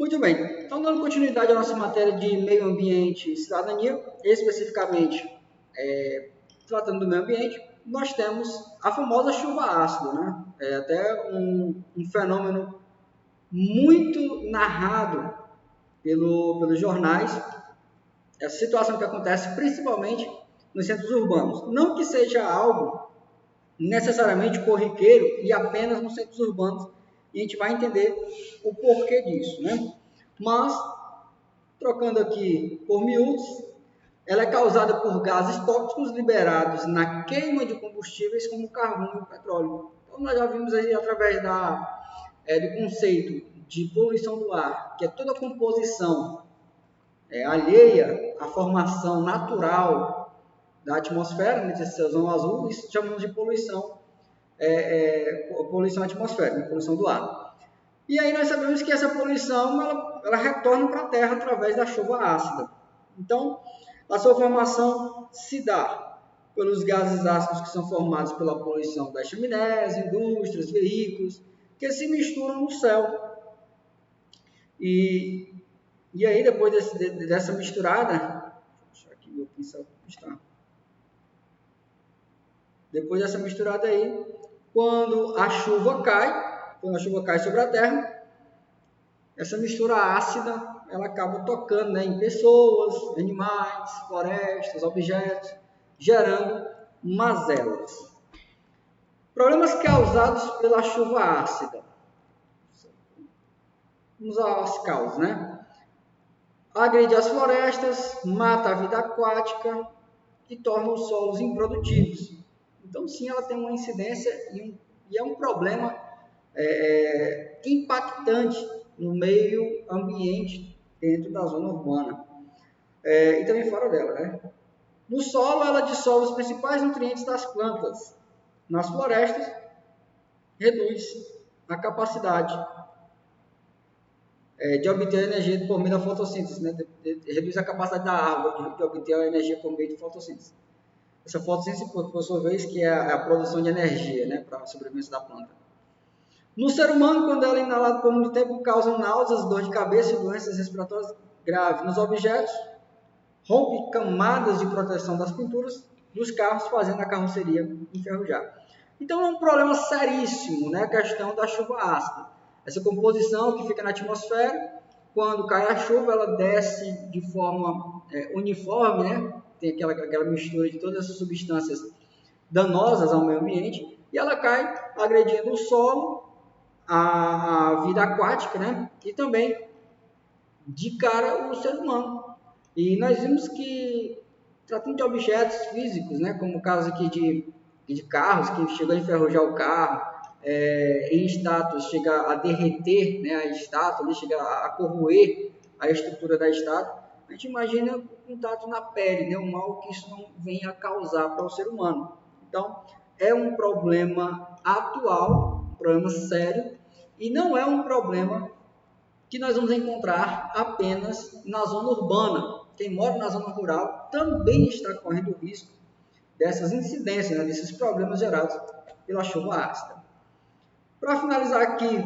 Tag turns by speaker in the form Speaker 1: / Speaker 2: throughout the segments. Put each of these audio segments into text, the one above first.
Speaker 1: Muito bem, então dando continuidade à nossa matéria de meio ambiente e cidadania, especificamente tratando do meio ambiente, nós temos a famosa chuva ácida, né? É até um fenômeno muito narrado pelos jornais, essa situação que acontece principalmente nos centros urbanos. Não que seja algo necessariamente corriqueiro e apenas nos centros urbanos, e a gente vai entender o porquê disso, né? Mas, trocando aqui por miúdos, ela é causada por gases tóxicos liberados na queima de combustíveis como carvão e petróleo. Então, nós já vimos aí através do conceito de poluição do ar, que é toda a composição alheia à formação natural da atmosfera, nesse ozônio azul, isso chamamos de poluição, poluição atmosférica, poluição do ar. E aí nós sabemos que essa poluição ela retorna para a Terra através da chuva ácida. Então, a sua formação se dá pelos gases ácidos que são formados pela poluição das chaminés, indústrias, veículos, que se misturam no céu. E aí, depois dessa misturada, deixa eu achar aqui meu pincel está. Depois dessa misturada aí, quando a chuva cai sobre a Terra, essa mistura ácida ela acaba tocando, né, em pessoas, animais, florestas, objetos, gerando mazelas. Problemas causados pela chuva ácida. Vamos às causas, né? Agride as florestas, mata a vida aquática e torna os solos improdutivos. Então, sim, ela tem uma incidência e é um problema impactante no meio ambiente dentro da zona urbana e também fora dela, né? No solo, ela dissolve os principais nutrientes das plantas. Nas florestas, reduz a capacidade de obter energia por meio da fotossíntese, né? Reduz a capacidade da árvore de obter a energia por meio de fotossíntese. Essa fotossíntese, por sua vez, que é a produção de energia, né, para a sobrevivência da planta. No ser humano, quando ela é inalada por muito tempo, causa náuseas, dor de cabeça e doenças respiratórias graves. Nos objetos, rompe camadas de proteção das pinturas dos carros, fazendo a carroceria enferrujar. Então é um problema seríssimo, né, a questão da chuva ácida. Essa composição que fica na atmosfera, quando cai a chuva, ela desce de forma uniforme, né? Tem aquela mistura de todas essas substâncias danosas ao meio ambiente, e ela cai agredindo o solo, a vida aquática, né? E também de cara o ser humano. E nós vimos que, tratando de objetos físicos, né, como o caso aqui de carros, que chegou a enferrujar o carro, em estátuas chega a derreter, né, a estátua, chega a corroer a estrutura da estátua, a gente imagina o contato na pele, né, o mal que isso não venha a causar para o ser humano. Então, é um problema atual, um problema sério, e não é um problema que nós vamos encontrar apenas na zona urbana. Quem mora na zona rural também está correndo o risco dessas incidências, né, desses problemas gerados pela chuva ácida. Para finalizar aqui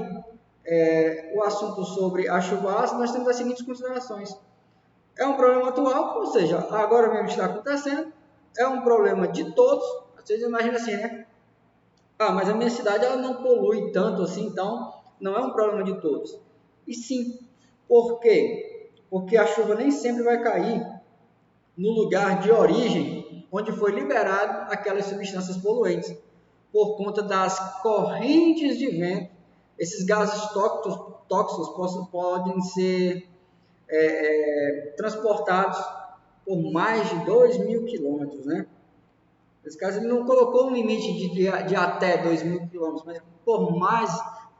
Speaker 1: o assunto sobre a chuva ácida, nós temos as seguintes considerações. É um problema atual, ou seja, agora mesmo está acontecendo, é um problema de todos. Vocês imaginam assim, né? Mas a minha cidade ela não polui tanto assim, então não é um problema de todos. E sim, por quê? Porque a chuva nem sempre vai cair no lugar de origem onde foi liberado aquelas substâncias poluentes. Por conta das correntes de vento, esses gases tóxicos podem ser transportados por mais de 2.000 quilômetros, né? Nesse caso, ele não colocou um limite de até 2.000 quilômetros, mas por mais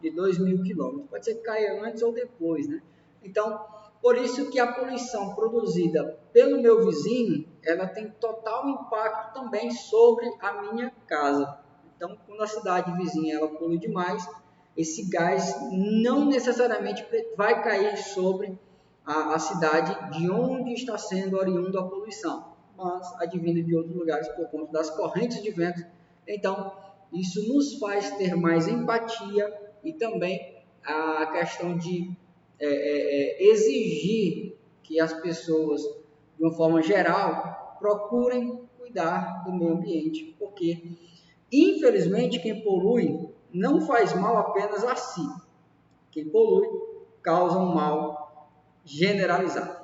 Speaker 1: de 2.000 quilômetros. Pode ser que caia antes ou depois, né? Então, por isso que a poluição produzida pelo meu vizinho, ela tem total impacto também sobre a minha casa. Então, quando a cidade vizinha ela polui demais, esse gás não necessariamente vai cair sobre a cidade de onde está sendo oriunda a poluição, mas advindo de outros lugares por conta das correntes de vento. Então, isso nos faz ter mais empatia e também a questão de exigir que as pessoas, de uma forma geral, procurem cuidar do meio ambiente, porque, infelizmente, quem polui não faz mal apenas a si. Quem polui causa um mal generalizado.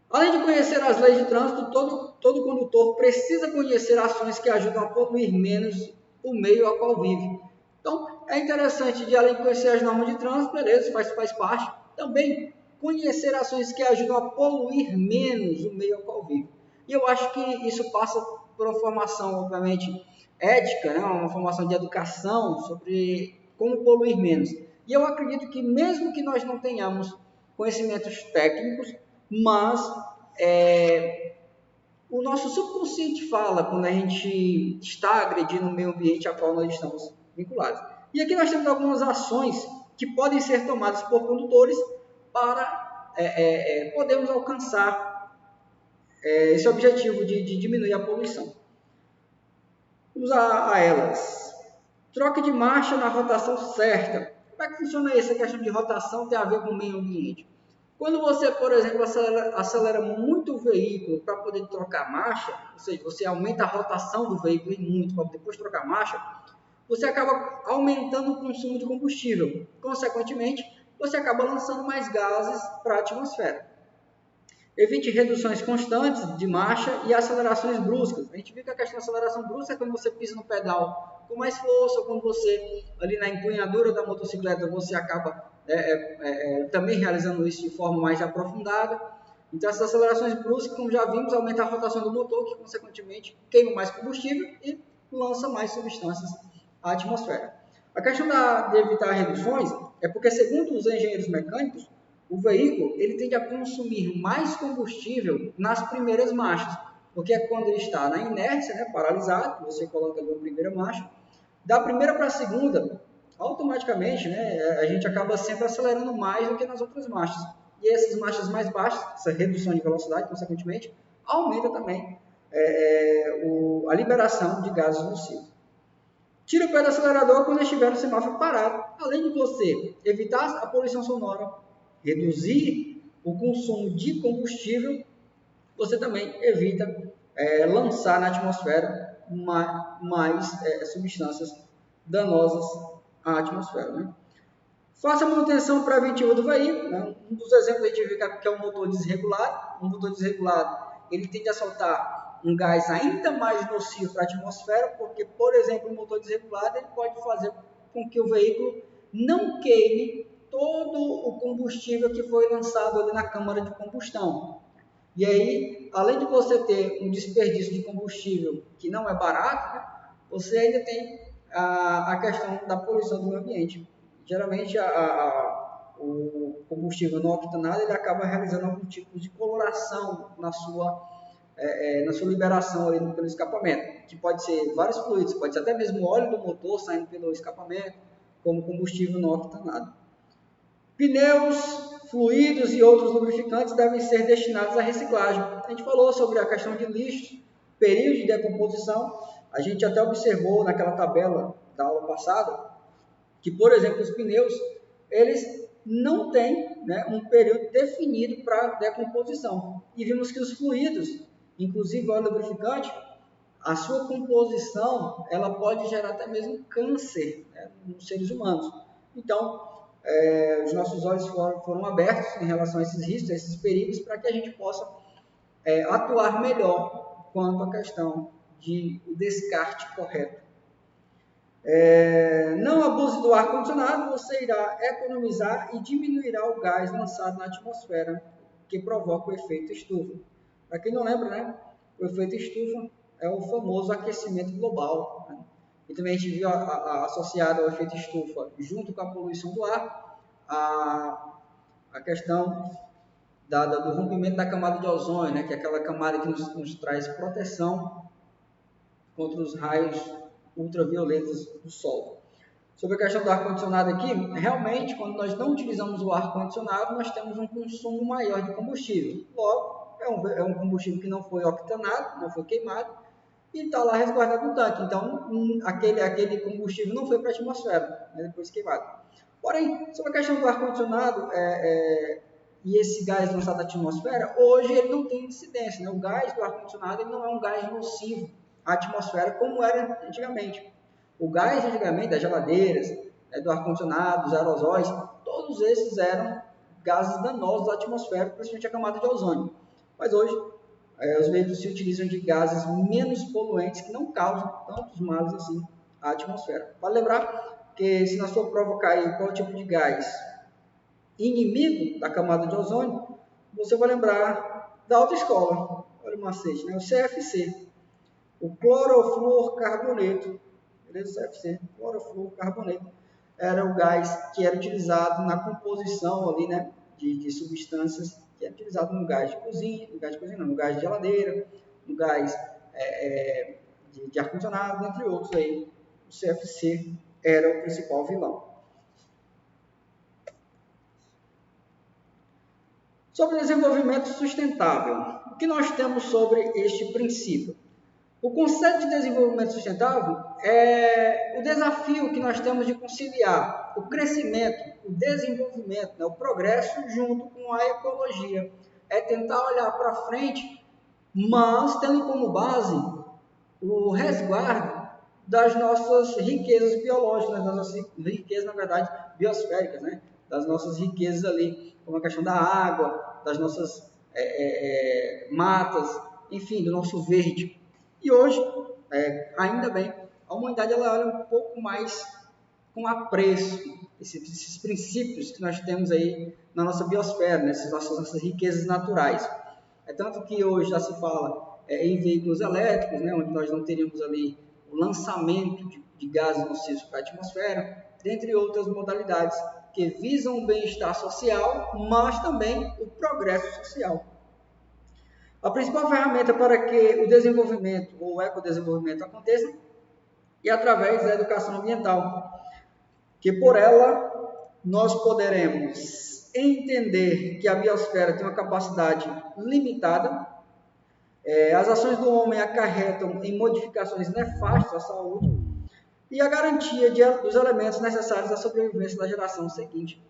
Speaker 1: Além de conhecer as leis de trânsito, todo condutor precisa conhecer ações que ajudam a poluir menos o meio ao qual vive. Então, é interessante, de além de conhecer as normas de trânsito, beleza, faz parte, também conhecer ações que ajudam a poluir menos o meio ao qual vive. E eu acho que isso passa por uma formação, obviamente, ética, né? Uma formação de educação sobre como poluir menos. E eu acredito que mesmo que nós não tenhamos conhecimentos técnicos, mas o nosso subconsciente fala quando a gente está agredindo o meio ambiente a qual nós estamos vinculados. E aqui nós temos algumas ações que podem ser tomadas por condutores para podermos alcançar esse objetivo de diminuir a poluição. Vamos a elas. Troca de marcha na rotação certa. Como é que funciona essa questão de rotação tem a ver com o meio ambiente? Quando você, por exemplo, acelera muito o veículo para poder trocar marcha, ou seja, você aumenta a rotação do veículo muito para depois trocar marcha, você acaba aumentando o consumo de combustível. Consequentemente, você acaba lançando mais gases para a atmosfera. Evite reduções constantes de marcha e acelerações bruscas. A gente viu que a questão da aceleração brusca é quando você pisa no pedal com mais força, ou quando você, ali na empunhadura da motocicleta, você acaba também realizando isso de forma mais aprofundada. Então, essas acelerações bruscas, como já vimos, aumentam a rotação do motor, que consequentemente queima mais combustível e lança mais substâncias à atmosfera. A questão de evitar reduções é porque, segundo os engenheiros mecânicos, o veículo ele tende a consumir mais combustível nas primeiras marchas, porque é quando ele está na inércia, né, paralisado, você coloca ali a primeira marcha, da primeira para a segunda, automaticamente, né, a gente acaba sempre acelerando mais do que nas outras marchas. E essas marchas mais baixas, essa redução de velocidade, consequentemente, aumenta também a liberação de gases nocivos. Tira o pé do acelerador quando estiver no semáforo parado, além de você evitar a poluição sonora, reduzir o consumo de combustível, você também evita lançar na atmosfera mais substâncias danosas à atmosfera. Né? Faça a manutenção preventiva do veículo. Né? Um dos exemplos a gente vê que é o motor desregulado. Um motor desregulado ele tende a soltar um gás ainda mais nocivo para a atmosfera, porque, por exemplo, o motor desregulado ele pode fazer com que o veículo não queime todo o combustível que foi lançado ali na câmara de combustão. E aí, além de você ter um desperdício de combustível que não é barato, né, você ainda tem a questão da poluição do meio ambiente. Geralmente, o combustível não octanado ele acaba realizando algum tipo de coloração na sua liberação ali pelo escapamento, que pode ser vários fluidos, pode ser até mesmo óleo do motor saindo pelo escapamento, como combustível não octanado. Pneus, fluidos e outros lubrificantes devem ser destinados à reciclagem. A gente falou sobre a questão de lixo, período de decomposição. A gente até observou naquela tabela da aula passada que, por exemplo, os pneus, eles não têm, né, um período definido para decomposição. E vimos que os fluidos, inclusive o óleo lubrificante, a sua composição ela pode gerar até mesmo câncer, né, nos seres humanos. Então, os nossos olhos foram abertos em relação a esses riscos, a esses perigos, para que a gente possa atuar melhor quanto à questão de descarte correto. Não abuse do ar-condicionado, você irá economizar e diminuirá o gás lançado na atmosfera, que provoca o efeito estufa. Para quem não lembra, né, o efeito estufa é o famoso aquecimento global. Né? E também a gente viu associado ao efeito estufa, junto com a poluição do ar, a questão do rompimento da camada de ozônio, né, que é aquela camada que nos traz proteção contra os raios ultravioletas do sol. Sobre a questão do ar-condicionado aqui, realmente, quando nós não utilizamos o ar-condicionado, nós temos um consumo maior de combustível. Logo, é um combustível que não foi octanado, não foi queimado, e está lá resguardado no tanque. Então, aquele combustível não foi para a atmosfera, né, depois queimado. Porém, sobre a questão do ar-condicionado e esse gás lançado da atmosfera, hoje ele não tem incidência, né? O gás do ar-condicionado não é um gás nocivo à atmosfera como era antigamente. O gás antigamente das geladeiras, né, do ar-condicionado, dos aerosóis, todos esses eram gases danosos à atmosfera, principalmente a camada de ozônio. Mas hoje, os veículos se utilizam de gases menos poluentes que não causam tantos males assim à atmosfera. Vale lembrar que se nós for provocar aí qual tipo de gás inimigo da camada de ozônio, você vai lembrar da autoescola. Olha o macete, né? O CFC, o clorofluorcarboneto. Beleza? CFC, clorofluorcarboneto. Era o gás que era utilizado na composição ali, né, de substâncias que é utilizado no gás de cozinha, no gás de geladeira, no gás de ar-condicionado, entre outros aí. O CFC era o principal vilão. Sobre desenvolvimento sustentável, o que nós temos sobre este princípio? O conceito de desenvolvimento sustentável é o desafio que nós temos de conciliar o crescimento, o desenvolvimento, né, o progresso junto com a ecologia. É tentar olhar para frente, mas tendo como base o resguardo das nossas riquezas biológicas, das nossas riquezas, na verdade, biosféricas, né? Das nossas riquezas ali, como a questão da água, das nossas matas, enfim, do nosso verde. E hoje, ainda bem, a humanidade ela olha um pouco mais com apreço esses princípios que nós temos aí na nossa biosfera, né? Essas nossas riquezas naturais. É tanto que hoje já se fala em veículos elétricos, né? Onde nós não teríamos ali o lançamento de gases nocivos para a atmosfera, dentre outras modalidades que visam o bem-estar social, mas também o progresso social. A principal ferramenta para que o desenvolvimento ou o ecodesenvolvimento aconteça é através da educação ambiental, que por ela nós poderemos entender que a biosfera tem uma capacidade limitada, as ações do homem acarretam em modificações nefastas à saúde e a garantia dos elementos necessários à sobrevivência da geração seguinte.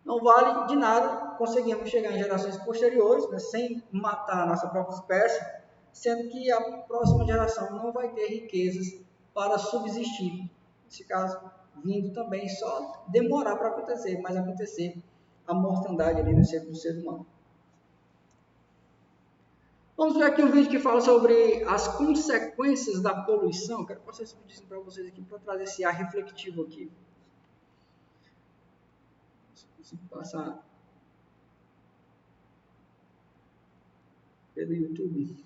Speaker 1: Não vale de nada conseguirmos chegar em gerações posteriores, né, sem matar a nossa própria espécie, sendo que a próxima geração não vai ter riquezas para subsistir. Nesse caso, vindo também só demorar para acontecer, mas acontecer a mortandade ali no ser humano. Vamos ver aqui um vídeo que fala sobre as consequências da poluição. Quero passar esse vídeo para vocês aqui para trazer esse ar refletivo aqui. Se passar pelo YouTube.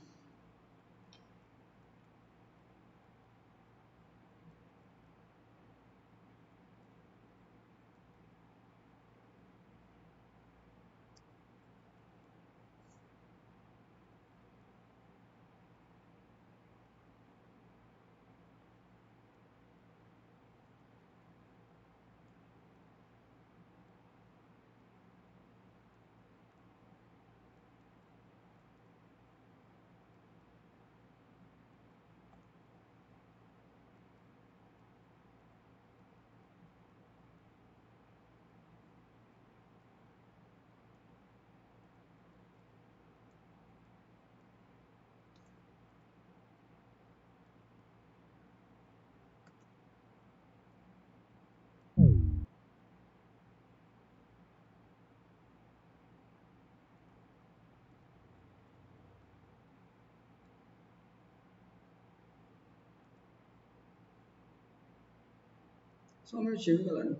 Speaker 1: Só um minutinho, galera.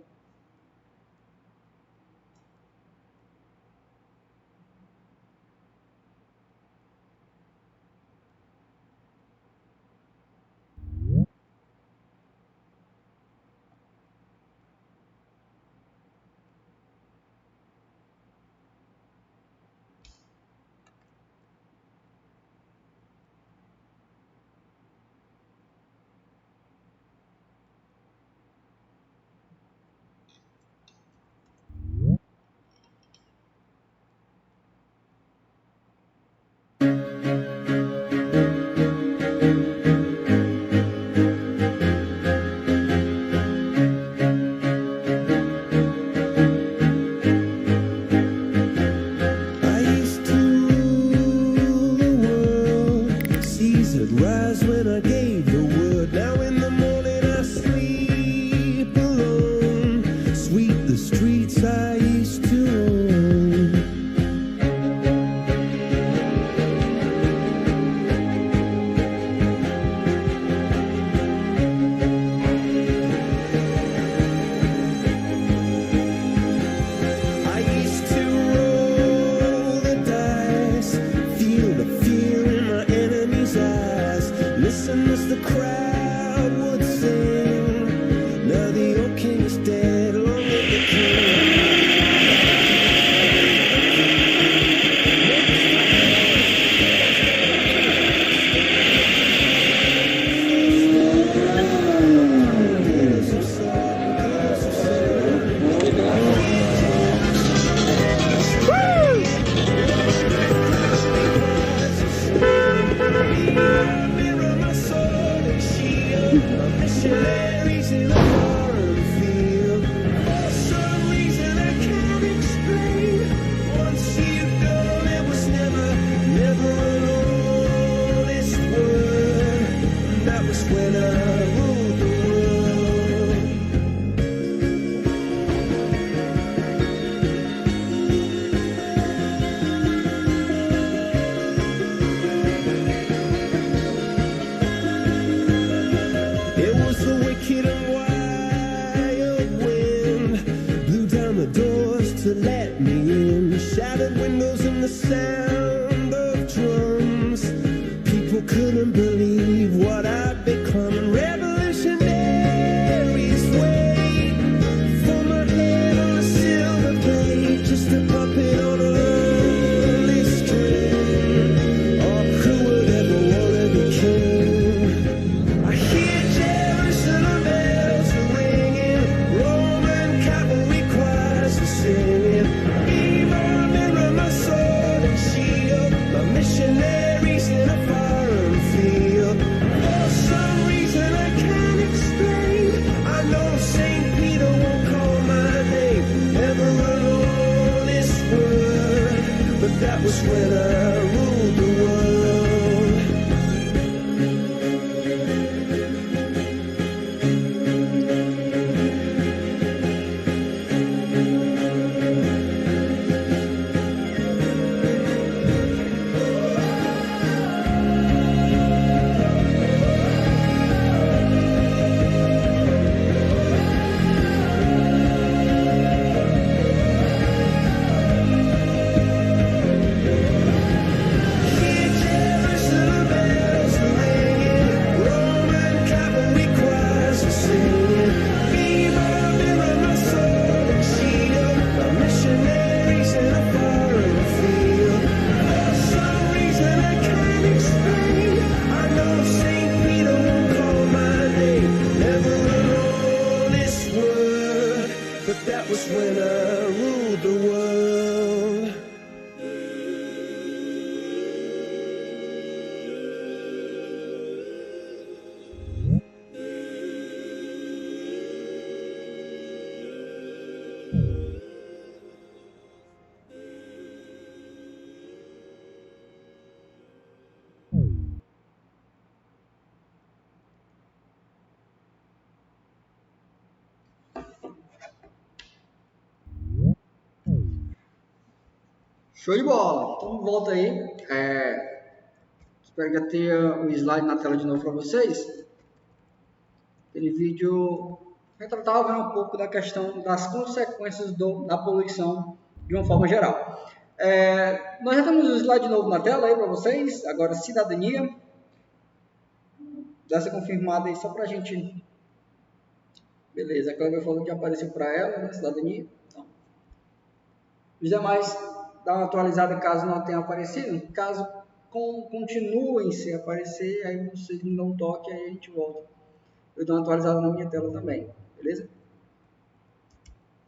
Speaker 2: sound of drums. People couldn't believe what I'd become. Revolutionaries wait for my head on a silver plate, just a puppet on a lonely string. Oh, who would ever wanna be king? I hear Jerusalem bells are ringing, Roman cavalry choirs are singing. Missionaries in a foreign field. For some reason I can't explain, I know St. Peter won't call my name ever alone this world, but that was when I ruled the world.
Speaker 1: Show de bola! Então volta aí. Espero que já tenha o slide na tela de novo para vocês. Aquele vídeo retratava um pouco da questão das consequências da poluição de uma forma geral. Nós já temos o slide de novo na tela aí para vocês. Agora, cidadania. Dá essa confirmada aí só para a gente. Beleza, a Cléber falou que apareceu para ela, né? Cidadania. Então, os demais, dá uma atualizada caso não tenha aparecido. Caso continuem sem aparecer, aí vocês me dão um toque, aí a gente volta. Eu dou uma atualizada na minha tela também, beleza?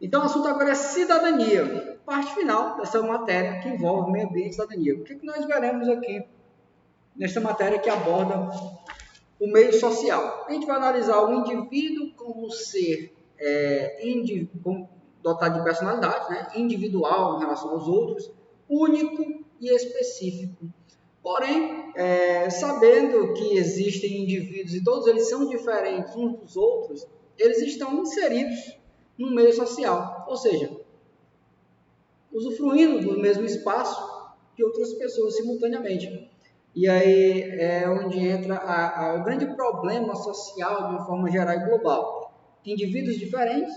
Speaker 1: Então o assunto agora é cidadania. Parte final dessa matéria que envolve meio ambiente e cidadania. O que nós veremos aqui nesta matéria que aborda o meio social? A gente vai analisar o indivíduo como ser dotado de personalidade, né? Individual em relação aos outros, único e específico. Porém, sabendo que existem indivíduos e todos eles são diferentes uns dos outros, eles estão inseridos no meio social, ou seja, usufruindo do mesmo espaço que outras pessoas simultaneamente. E aí é onde entra o grande problema social de uma forma geral e global. Indivíduos diferentes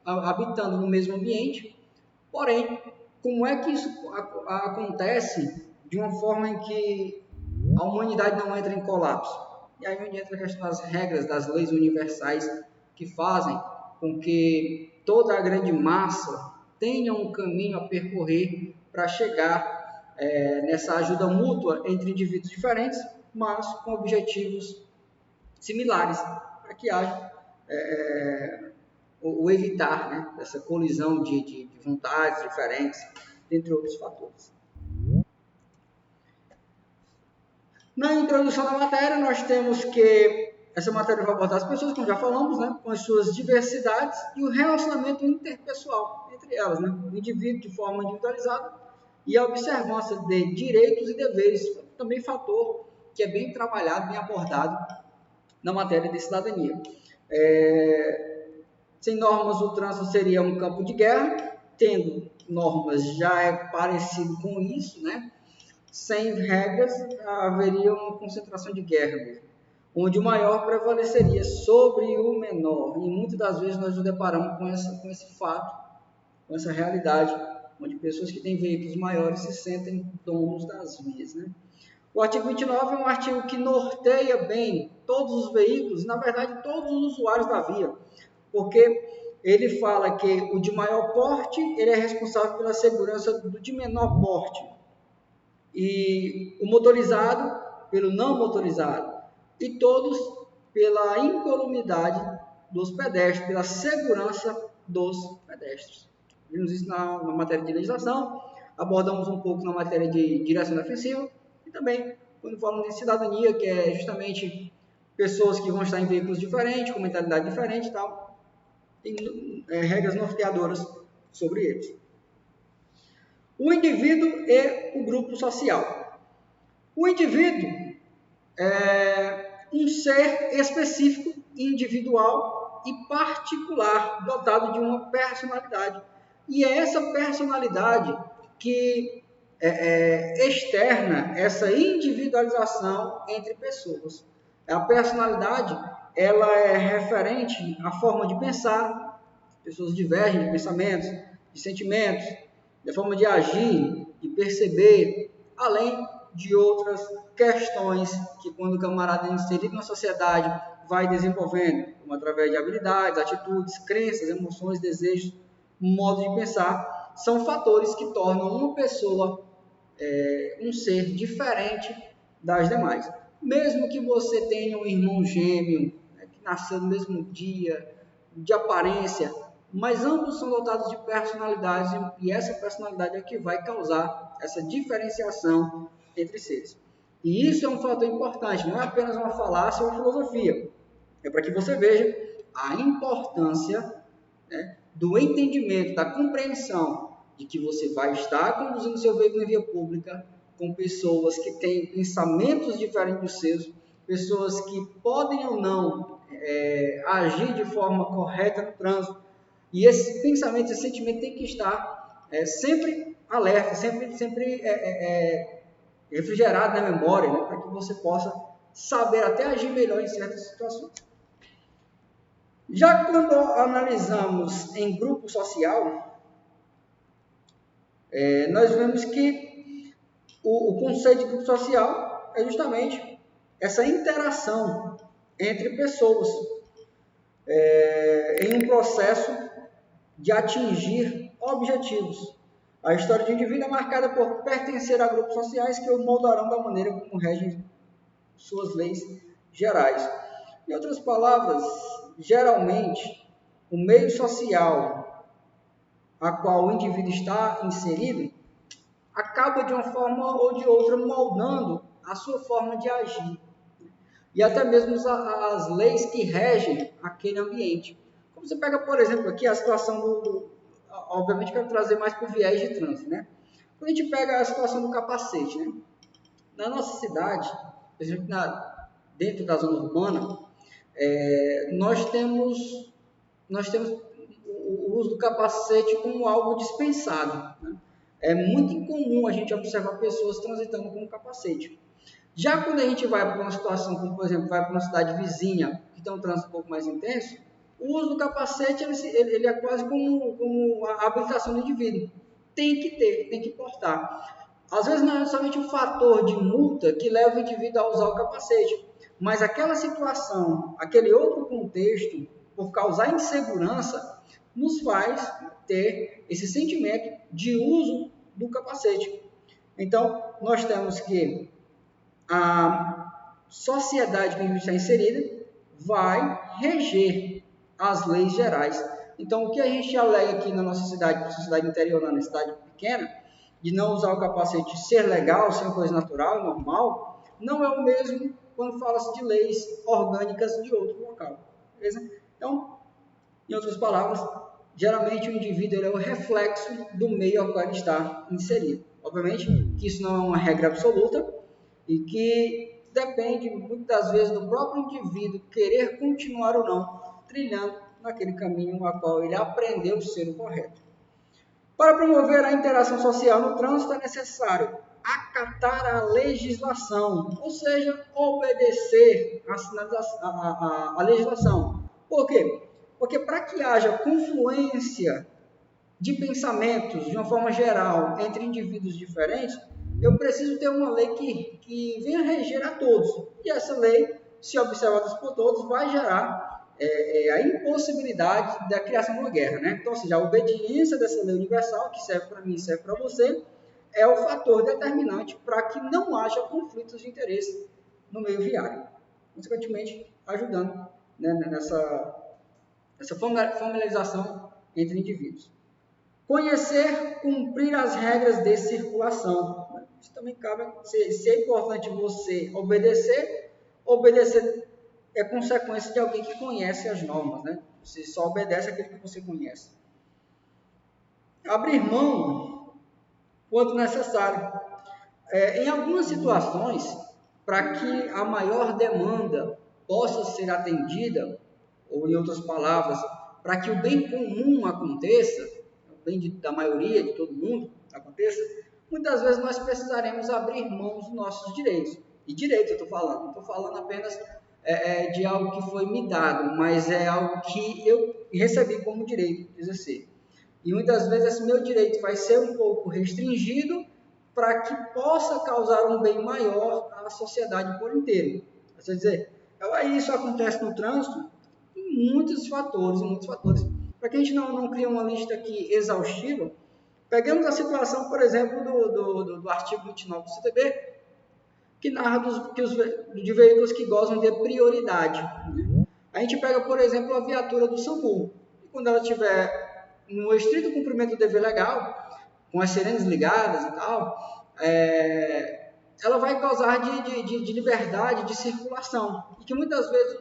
Speaker 1: habitando no mesmo ambiente, porém, como é que isso acontece de uma forma em que a humanidade não entra em colapso? E aí onde entra a questão das regras, das leis universais que fazem com que toda a grande massa tenha um caminho a percorrer para chegar nessa ajuda mútua entre indivíduos diferentes, mas com objetivos similares, para que haja o evitar, né, dessa colisão de vontades diferentes, entre outros fatores. Na introdução da matéria, nós temos que essa matéria vai abordar as pessoas, como já falamos, né, com as suas diversidades e o relacionamento interpessoal entre elas, né, o indivíduo de forma individualizada e a observância de direitos e deveres, também fator que é bem trabalhado, bem abordado na matéria de cidadania. Sem normas, o trânsito seria um campo de guerra, tendo normas já é parecido com isso, né? Sem regras, haveria uma concentração de guerra mesmo, onde o maior prevaleceria sobre o menor. E muitas das vezes nós nos deparamos com esse fato, com essa realidade onde pessoas que têm veículos maiores se sentem donos das vias, né? O artigo 29 é um artigo que norteia bem todos os veículos, na verdade todos os usuários da via, porque ele fala que o de maior porte ele é responsável pela segurança do de menor porte, e o motorizado pelo não motorizado, e todos pela incolumidade dos pedestres, pela segurança dos pedestres. Vimos isso na matéria de legislação, abordamos um pouco na matéria de direção defensiva, e também quando falamos de cidadania, que é justamente pessoas que vão estar em veículos diferentes, com mentalidade diferente e tal, tem regras norteadoras sobre eles. O indivíduo e o grupo social. O indivíduo é um ser específico, individual e particular, dotado de uma personalidade. E é essa personalidade que externa essa individualização entre pessoas. A personalidade ela é referente à forma de pensar, pessoas divergem de pensamentos, de sentimentos, da forma de agir, de perceber, além de outras questões que quando o camarada é inserido na sociedade vai desenvolvendo, como através de habilidades, atitudes, crenças, emoções, desejos, modo de pensar, são fatores que tornam uma pessoa um ser diferente das demais. Mesmo que você tenha um irmão gêmeo, que nasceu no mesmo dia, de aparência, mas ambos são dotados de personalidades e essa personalidade é que vai causar essa diferenciação entre seres. E isso é um fator importante, não é apenas uma falácia ou uma filosofia. É para que você veja a importância, né, do entendimento, da compreensão de que você vai estar conduzindo seu veículo em via pública com pessoas que têm pensamentos diferentes dos seus, pessoas que podem ou não agir de forma correta no trânsito. E esse pensamento, esse sentimento tem que estar sempre alerta, sempre refrigerado na memória, né, para que você possa saber até agir melhor em certas situações. Já quando analisamos em grupo social, nós vemos que o conceito de grupo social é justamente essa interação entre pessoas em um processo de atingir objetivos. A história do indivíduo é marcada por pertencer a grupos sociais que o moldarão da maneira como regem suas leis gerais. Em outras palavras, geralmente, o meio social a qual o indivíduo está inserido acaba de uma forma ou de outra moldando a sua forma de agir e até mesmo as leis que regem aquele ambiente. Como você pega, por exemplo, aqui a situação obviamente quero trazer mais para o viés de trânsito, né? Quando a gente pega a situação do capacete, né? Na nossa cidade, por exemplo, dentro da zona urbana, nós temos o uso do capacete como algo dispensado, né? É muito incomum a gente observar pessoas transitando com capacete. Já quando a gente vai para uma situação, como por exemplo, vai para uma cidade vizinha, que tem um trânsito um pouco mais intenso, o uso do capacete ele é quase como a habilitação do indivíduo. Tem que ter, tem que portar. Às vezes não é somente o fator de multa que leva o indivíduo a usar o capacete, mas aquela situação, aquele outro contexto, por causar insegurança, nos faz ter esse sentimento de uso do capacete. Então, nós temos que a sociedade que a gente está inserida vai reger as leis gerais. Então, o que a gente alega aqui na nossa cidade, na cidade interior, na cidade pequena, de não usar o capacete ser legal, ser uma coisa natural, normal, não é o mesmo quando fala-se de leis orgânicas de outro local. Beleza? Então, em outras palavras, geralmente o indivíduo é o reflexo do meio ao qual ele está inserido. Obviamente que isso não é uma regra absoluta e que depende muitas vezes do próprio indivíduo querer continuar ou não trilhando naquele caminho a qual ele aprendeu ser o correto. Para promover a interação social no trânsito é necessário acatar a legislação, ou seja, obedecer a legislação. Por quê? Porque para que haja confluência de pensamentos, de uma forma geral, entre indivíduos diferentes, eu preciso ter uma lei que venha reger a todos. E essa lei, se observada por todos, vai gerar a impossibilidade da criação de uma guerra, né? Então, ou seja, a obediência dessa lei universal, que serve para mim e serve para você, é o fator determinante para que não haja conflitos de interesse no meio viário. Consequentemente, ajudando, né, nessa familiarização entre indivíduos. Conhecer, cumprir as regras de circulação. Isso também cabe, se é importante você obedecer é consequência de alguém que conhece as normas, né? Você só obedece aquilo que você conhece. Abrir mão quando necessário. Em algumas situações, para que a maior demanda possa ser atendida, ou em outras palavras, para que o bem comum aconteça, o bem da maioria, de todo mundo aconteça, muitas vezes nós precisaremos abrir mão dos nossos direitos. E direito eu estou falando, não estou falando apenas de algo que foi me dado, mas é algo que eu recebi como direito de exercer. E muitas vezes esse meu direito vai ser um pouco restringido para que possa causar um bem maior à sociedade por inteiro. Quer dizer, isso acontece no trânsito em muitos fatores. Para que a gente não crie uma lista aqui exaustiva, pegamos a situação, por exemplo, do artigo 29 do CTB, que narra de veículos que gozam de prioridade. A gente pega, por exemplo, a viatura do SAMU. E quando ela estiver no estrito cumprimento do dever legal, com as sirenes ligadas e tal, ela vai gozar de liberdade de circulação. E que muitas vezes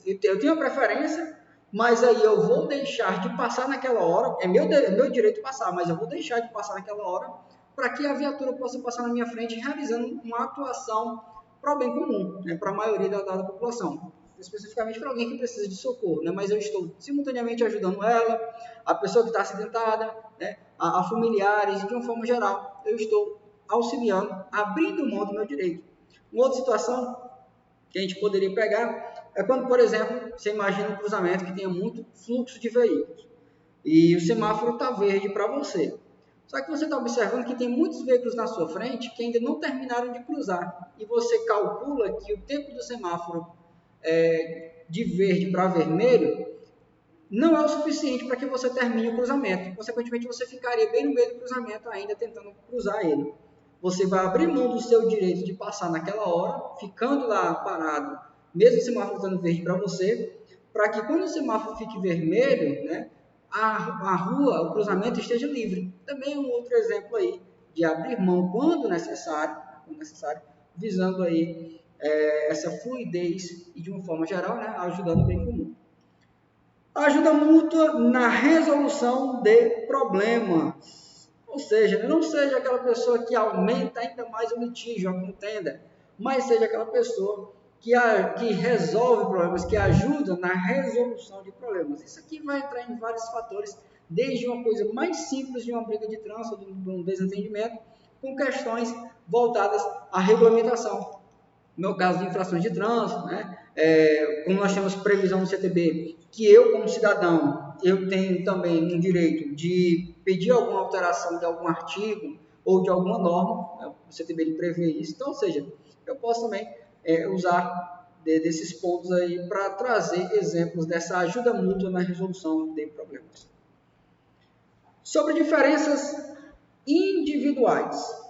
Speaker 1: eu tenho a preferência, mas aí eu vou deixar de passar naquela hora, é meu direito passar, mas eu vou deixar de passar naquela hora para que a viatura possa passar na minha frente realizando uma atuação para o bem comum, né, para a maioria da população. Especificamente para alguém que precisa de socorro, né? Mas eu estou simultaneamente ajudando ela, a pessoa que está acidentada, né? a familiares, de uma forma geral, eu estou auxiliando, abrindo mão do meu direito. Uma outra situação que a gente poderia pegar é quando, por exemplo, você imagina um cruzamento que tenha muito fluxo de veículos e o semáforo está verde para você. Só que você está observando que tem muitos veículos na sua frente que ainda não terminaram de cruzar e você calcula que o tempo do semáforo de verde para vermelho não é o suficiente para que você termine o cruzamento. Consequentemente, você ficaria bem no meio do cruzamento ainda tentando cruzar ele. Você vai abrir mão do seu direito de passar naquela hora, ficando lá parado, mesmo o semáforo estando verde para você, para que quando o semáforo fique vermelho, né, a rua, o cruzamento esteja livre. Também um outro exemplo aí de abrir mão quando necessário, visando aí essa fluidez e de uma forma geral, né, ajudando o bem comum. Ajuda mútua na resolução de problemas. Ou seja, não seja aquela pessoa que aumenta ainda mais o litígio, a contenda, mas seja aquela pessoa que resolve problemas, que ajuda na resolução de problemas. Isso aqui vai entrar em vários fatores, desde uma coisa mais simples de uma briga de trânsito, de um desentendimento, com questões voltadas à regulamentação. No meu caso de infrações de trânsito, né? Como nós temos previsão no CTB, que eu, como cidadão, eu tenho também um direito de pedir alguma alteração de algum artigo ou de alguma norma, né? O CTB ele prevê isso. Então, ou seja, eu posso também usar desses pontos aí para trazer exemplos dessa ajuda mútua na resolução de problemas. Sobre diferenças individuais.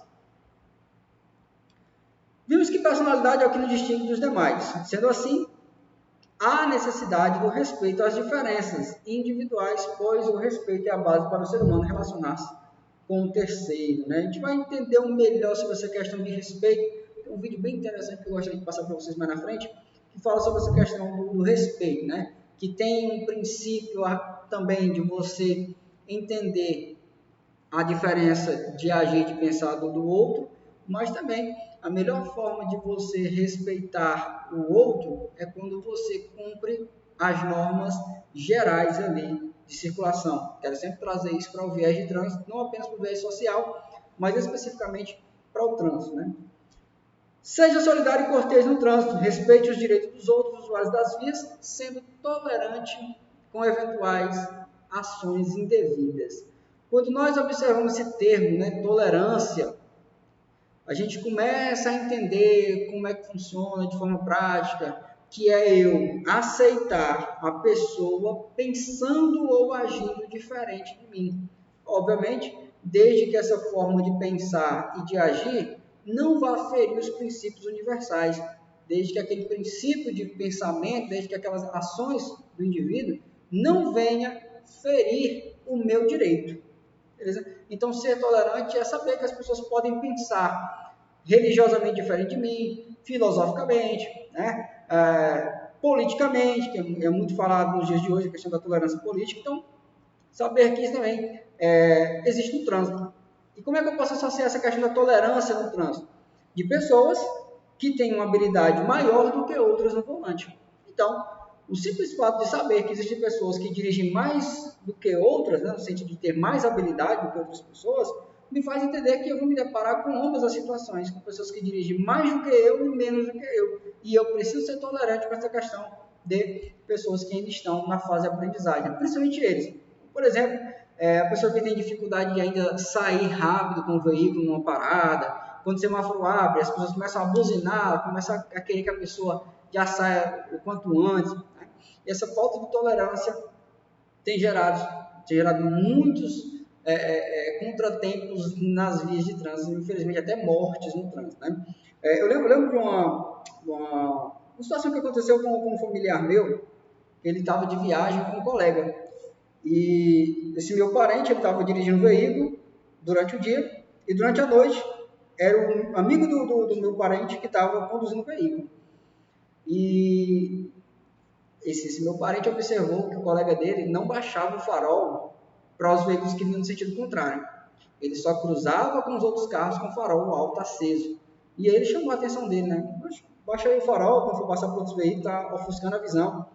Speaker 1: Vimos que personalidade é o que nos distingue dos demais. Sendo assim, há necessidade do respeito às diferenças individuais, pois o respeito é a base para o ser humano relacionar-se com o terceiro. Né? A gente vai entender melhor sobre essa questão de respeito. Tem um vídeo bem interessante que eu gostaria de passar para vocês mais na frente, que fala sobre essa questão do respeito, né? Que tem um princípio também de você entender a diferença de agir e de pensar do outro, mas também a melhor forma de você respeitar o outro é quando você cumpre as normas gerais ali de circulação. Quero sempre trazer isso para o viés de trânsito, não apenas para o viés social, mas especificamente para o trânsito, né? Seja solidário e cortês no trânsito, respeite os direitos dos outros usuários das vias, sendo tolerante com eventuais ações indevidas. Quando nós observamos esse termo, né, tolerância, a gente começa a entender como é que funciona de forma prática, que é eu aceitar a pessoa pensando ou agindo diferente de mim. Obviamente, desde que essa forma de pensar e de agir não vá ferir os princípios universais, desde que aquele princípio de pensamento, desde que aquelas ações do indivíduo não venha ferir o meu direito. Beleza? Então, ser tolerante é saber que as pessoas podem pensar religiosamente diferente de mim, filosoficamente, né? Politicamente, que é muito falado nos dias de hoje, a questão da tolerância política. Então, saber que isso também existe no trânsito. E como é que eu posso associar essa questão da tolerância no trânsito? De pessoas que têm uma habilidade maior do que outras no volante. Então, o simples fato de saber que existem pessoas que dirigem mais do que outras, né, no sentido de ter mais habilidade do que outras pessoas, me faz entender que eu vou me deparar com ambas as situações, com pessoas que dirigem mais do que eu e menos do que eu. E eu preciso ser tolerante com essa questão de pessoas que ainda estão na fase de aprendizagem, principalmente eles. Por exemplo, a pessoa que tem dificuldade de ainda sair rápido com o veículo numa parada, quando o semáforo abre, as pessoas começam a buzinar, começam a querer que a pessoa já saia o quanto antes. Né? E essa falta de tolerância tem gerado muitos contratempos nas vias de trânsito, infelizmente até mortes no trânsito. Né? Eu lembro de uma situação que aconteceu com um familiar meu, ele estava de viagem com um colega. E esse meu parente estava dirigindo o veículo durante o dia e durante a noite era um amigo do meu parente que estava conduzindo o veículo. E esse meu parente observou que o colega dele não baixava o farol para os veículos que vinham no sentido contrário. Ele só cruzava com os outros carros com o farol alto aceso. E aí ele chamou a atenção dele, né? Baixa aí o farol, quando for passar por outros veículos, está ofuscando a visão.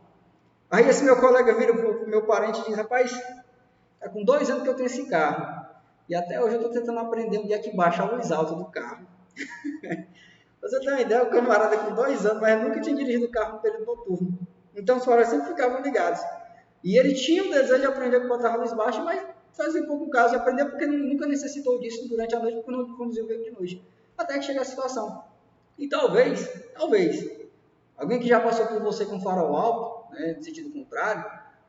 Speaker 1: Aí esse meu colega vira para o meu parente e diz, rapaz, está com 2 anos que eu tenho esse carro. E até hoje eu estou tentando aprender onde é que baixa a luz alta do carro. Você tem uma ideia, o camarada com 2 anos, mas nunca tinha dirigido o carro no período noturno. Então os faróis sempre ficavam ligados. E ele tinha o desejo de aprender a botar a luz baixa, mas fazia pouco caso de aprender, porque nunca necessitou disso durante a noite, porque não conduziu o veículo de noite. Até que chega a situação. E talvez, alguém que já passou por você com farol alto, né, no sentido contrário,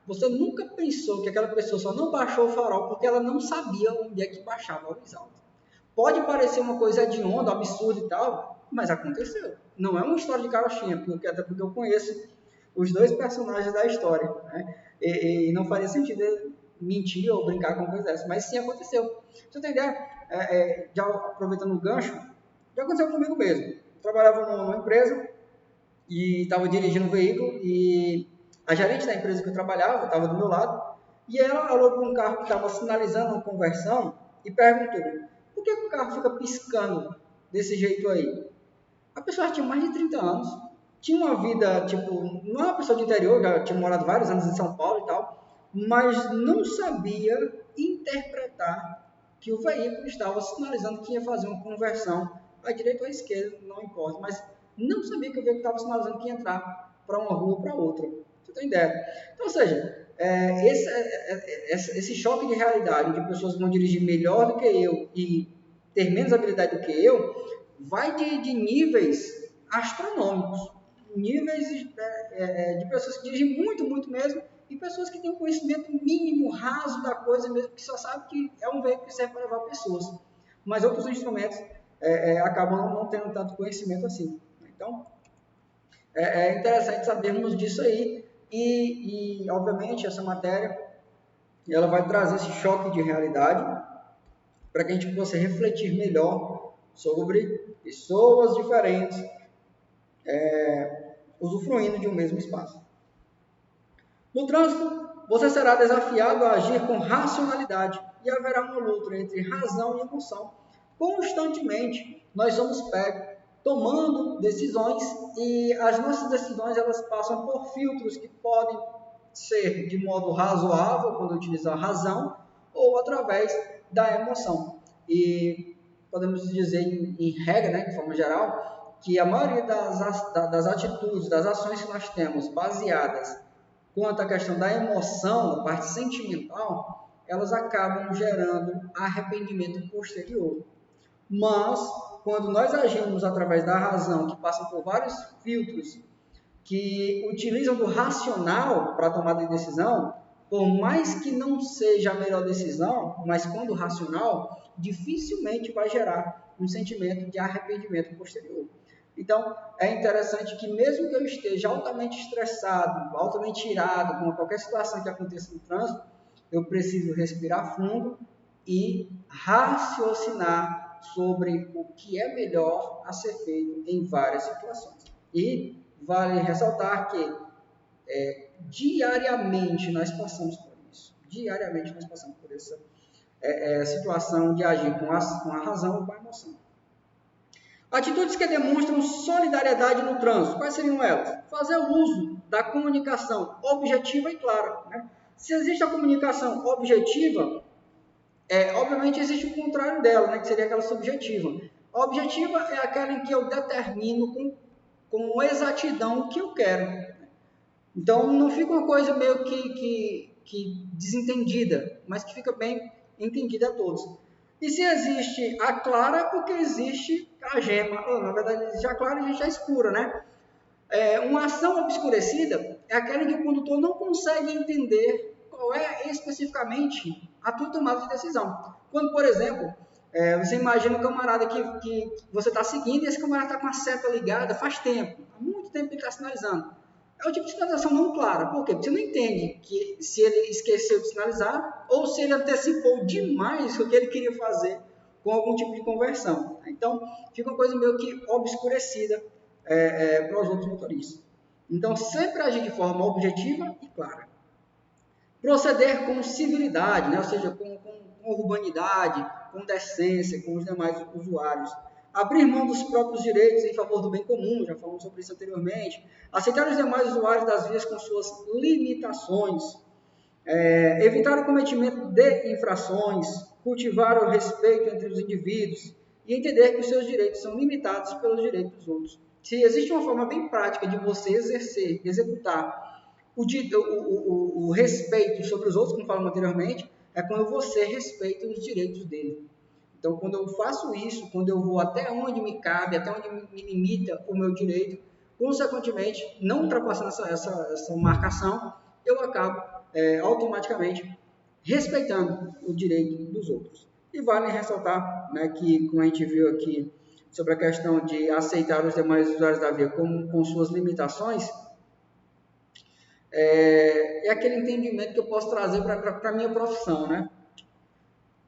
Speaker 1: você nunca pensou que aquela pessoa só não baixou o farol porque ela não sabia onde é que baixava a luz alta. Pode parecer uma coisa hedionda, absurda e tal, mas aconteceu. Não é uma história de carochinha, até porque eu conheço os 2 personagens da história, né? E não faria sentido mentir ou brincar com coisa dessa, mas sim aconteceu. Você tem ideia? Já aproveitando o gancho, já aconteceu comigo mesmo. Eu trabalhava numa empresa e estava dirigindo um veículo e a gerente da empresa que eu trabalhava estava do meu lado e ela olhou para um carro que estava sinalizando uma conversão e perguntou, por que o carro fica piscando desse jeito aí? A pessoa já tinha mais de 30 anos, tinha uma vida, tipo, não é uma pessoa do interior, já tinha morado vários anos em São Paulo e tal, mas não sabia interpretar que o veículo estava sinalizando que ia fazer uma conversão à direita ou à esquerda, não importa, mas não sabia que o veículo estava sinalizando que ia entrar para uma rua ou para outra. Você tem ideia? Então, ou seja, esse choque de realidade de pessoas que vão dirigir melhor do que eu e ter menos habilidade do que eu, vai de níveis astronômicos, níveis de pessoas que dirigem muito, muito mesmo, e pessoas que têm um conhecimento mínimo, raso da coisa mesmo, que só sabe que é um veículo que serve para levar pessoas. Mas outros instrumentos acabam não tendo tanto conhecimento assim. Então, é interessante sabermos disso aí, e obviamente essa matéria ela vai trazer esse choque de realidade para que a gente possa refletir melhor sobre pessoas diferentes usufruindo de um mesmo espaço. No trânsito, você será desafiado a agir com racionalidade e haverá uma luta entre razão e emoção. Constantemente, nós somos pegos tomando decisões e as nossas decisões elas passam por filtros que podem ser de modo razoável, quando utilizar a razão, ou através da emoção. E podemos dizer em regra, né, de forma geral, que a maioria das atitudes, das ações que nós temos baseadas quanto à questão da emoção, da parte sentimental, elas acabam gerando arrependimento posterior. Mas, quando nós agimos através da razão, que passa por vários filtros, que utilizam do racional para a tomada de decisão, por mais que não seja a melhor decisão, mas quando racional, dificilmente vai gerar um sentimento de arrependimento posterior. Então, é interessante que mesmo que eu esteja altamente estressado, altamente irado com qualquer situação que aconteça no trânsito, eu preciso respirar fundo e raciocinar sobre o que é melhor a ser feito em várias situações. E vale ressaltar que diariamente nós passamos por isso. Diariamente nós passamos por essa situação de agir com a razão ou com a emoção. Atitudes que demonstram solidariedade no trânsito. Quais seriam elas? Fazer uso da comunicação objetiva e clara. Né? Se existe a comunicação objetiva, obviamente existe o contrário dela, né? Que seria aquela subjetiva. A objetiva é aquela em que eu determino com exatidão o que eu quero. Então, não fica uma coisa meio que desentendida, mas que fica bem entendida a todos. E se existe a clara, é porque existe a gema. Na verdade, existe a clara e existe a escura, né? Uma ação obscurecida é aquela em que o condutor não consegue entender qual é especificamente a tua tomada de decisão. Quando, por exemplo, você imagina um camarada que você está seguindo e esse camarada está com a seta ligada faz tempo, há muito tempo que ele está sinalizando. É o tipo de sinalização não clara. Por quê? Porque você não entende que se ele esqueceu de sinalizar ou se ele antecipou demais o que ele queria fazer com algum tipo de conversão. Então, fica uma coisa meio que obscurecida para os outros motoristas. Então, sempre agir de forma objetiva e clara. Proceder com civilidade, né? Ou seja, com urbanidade, com decência, com os demais usuários. Abrir mão dos próprios direitos em favor do bem comum, já falamos sobre isso anteriormente. Aceitar os demais usuários das vias com suas limitações. Evitar o cometimento de infrações. Cultivar o respeito entre os indivíduos. E entender que os seus direitos são limitados pelos direitos dos outros. Se existe uma forma bem prática de você executar o respeito sobre os outros, como falamos anteriormente, é quando você respeita os direitos dele. Então, quando eu faço isso, quando eu vou até onde me cabe, até onde me limita o meu direito, consequentemente, não ultrapassando essa marcação, eu acabo automaticamente respeitando o direito dos outros. E vale ressaltar, né, que, como a gente viu aqui, sobre a questão de aceitar os demais usuários da via com suas limitações, é aquele entendimento que eu posso trazer para a minha profissão, né?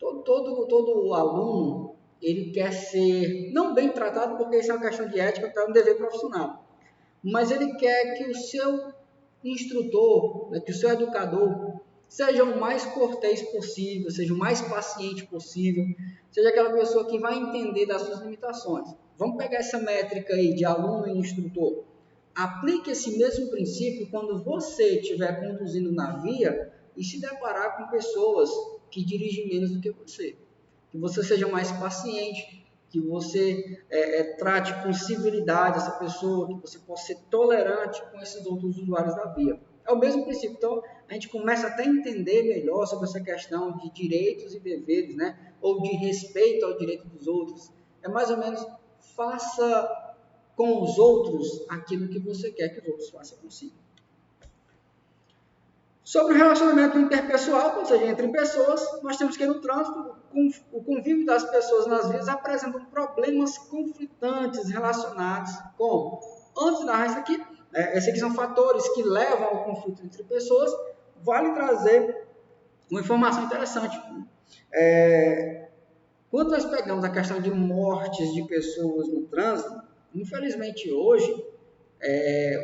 Speaker 1: Todo aluno, ele quer ser, não bem tratado, porque isso é uma questão de ética, é um dever profissional, mas ele quer que o seu instrutor, né, que o seu educador, seja o mais cortês possível, seja o mais paciente possível, seja aquela pessoa que vai entender das suas limitações. Vamos pegar essa métrica aí de aluno e instrutor. Aplique esse mesmo princípio quando você estiver conduzindo na via e se deparar com pessoas que dirigem menos do que você. Que você seja mais paciente, que você trate com civilidade essa pessoa, que você possa ser tolerante com esses outros usuários da via. É o mesmo princípio. Então, a gente começa até a entender melhor sobre essa questão de direitos e deveres, né? Ou de respeito ao direito dos outros. É mais ou menos, faça com os outros aquilo que você quer que os outros façam consigo. Sobre o relacionamento interpessoal, ou seja, entre pessoas, nós temos que no trânsito, o convívio das pessoas nas vias apresentam problemas conflitantes relacionados com, antes de narrar isso aqui, esses aqui são fatores que levam ao conflito entre pessoas, vale trazer uma informação interessante. Quando nós pegamos a questão de mortes de pessoas no trânsito, infelizmente hoje,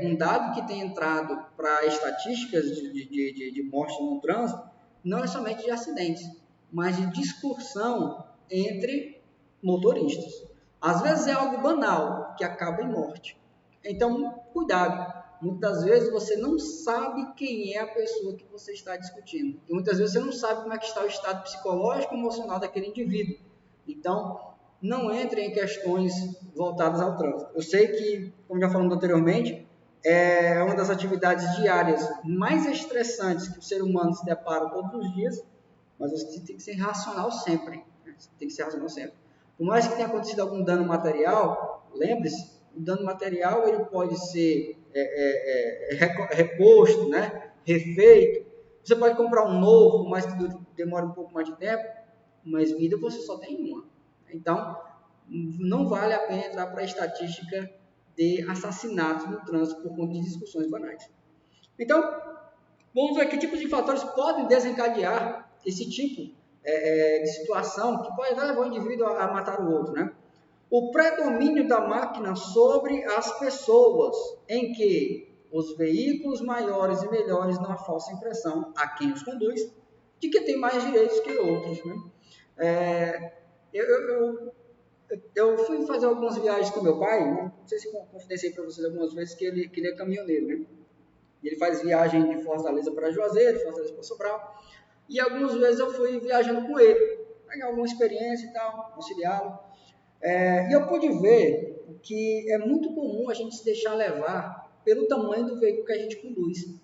Speaker 1: um dado que tem entrado para estatísticas de morte no trânsito não é somente de acidentes, mas de discussão entre motoristas. Às vezes é algo banal que acaba em morte. Então, cuidado. Muitas vezes você não sabe quem é a pessoa que você está discutindo. E muitas vezes você não sabe como é que está o estado psicológico e emocional daquele indivíduo. Então, não entre em questões voltadas ao trânsito. Eu sei que, como já falamos anteriormente, é uma das atividades diárias mais estressantes que o ser humano se depara todos os dias, mas você tem que ser racional sempre. Né? Você tem que ser racional sempre. Por mais que tenha acontecido algum dano material, lembre-se, o dano material ele pode ser reposto, né? Refeito. Você pode comprar um novo, mas que demore um pouco mais de tempo, mas vida você só tem uma. Então, não vale a pena entrar para a estatística de assassinatos no trânsito por conta de discussões banais. Então, vamos ver que tipos de fatores podem desencadear esse tipo de situação que pode levar o indivíduo a matar o outro, né? O predomínio da máquina sobre as pessoas, em que os veículos maiores e melhores dão a falsa impressão a quem os conduz de que tem mais direitos que outros, né? Eu fui fazer algumas viagens com meu pai, né? Não sei se confidenciei para vocês algumas vezes que ele é caminhoneiro, né? Ele faz viagem de Fortaleza para Juazeiro, Fortaleza para Sobral, e algumas vezes eu fui viajando com ele, pegar alguma experiência e tal, auxiliá-lo. E eu pude ver que é muito comum a gente se deixar levar pelo tamanho do veículo que a gente conduz.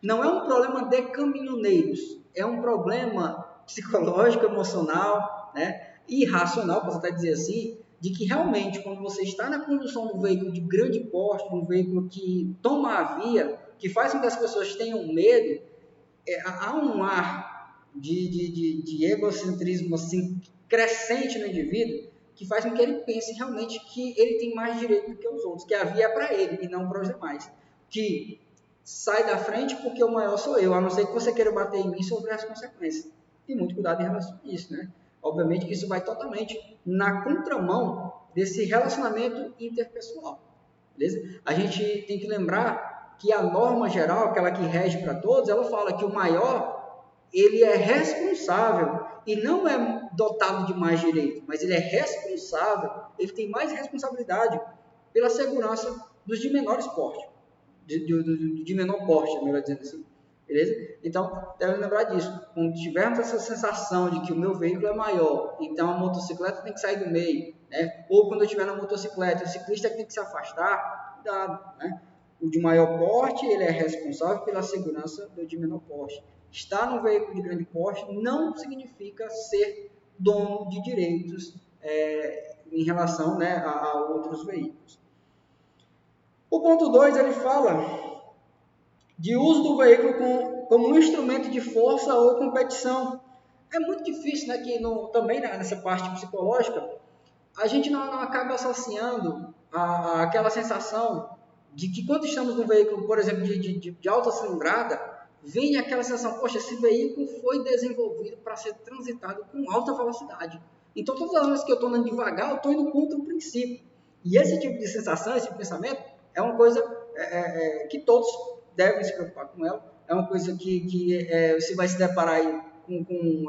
Speaker 1: Não é um problema de caminhoneiros, é um problema psicológico, emocional, né? Irracional, posso até dizer assim, de que realmente quando você está na condução de um veículo de grande porte, um veículo que toma a via, que faz com que as pessoas tenham medo, há um ar de egocentrismo assim, crescente no indivíduo, que faz com que ele pense realmente que ele tem mais direito do que os outros, que a via é para ele e não para os demais. Que sai da frente porque o maior sou eu, a não ser que você queira bater em mim e sofrer as consequências. Tem muito cuidado em relação a isso, né? Obviamente que isso vai totalmente na contramão desse relacionamento interpessoal, beleza? A gente tem que lembrar que a norma geral, aquela que rege para todos, ela fala que o maior, ele é responsável e não é dotado de mais direito, mas ele é responsável, ele tem mais responsabilidade pela segurança dos de menores porte, de menor porte, melhor dizendo assim, beleza? Então, deve lembrar disso. Quando tivermos essa sensação de que o meu veículo é maior, então a motocicleta tem que sair do meio, né? Ou quando eu estiver na motocicleta, o ciclista tem que se afastar, cuidado, né? O de maior porte, ele é responsável pela segurança do de menor porte. Estar no veículo de grande porte não significa ser dono de direitos em relação, né, a outros veículos. O ponto 2, ele fala de uso do veículo como um instrumento de força ou competição. É muito difícil, né, que também nessa parte psicológica, a gente não acaba associando aquela sensação de que quando estamos num veículo, por exemplo, de alta cilindrada, vem aquela sensação, poxa, esse veículo foi desenvolvido para ser transitado com alta velocidade. Então, todas as vezes que eu estou andando devagar, eu estou indo contra o princípio. E esse tipo de sensação, esse pensamento, é uma coisa que todos devem se preocupar com ela. É uma coisa que você vai se deparar aí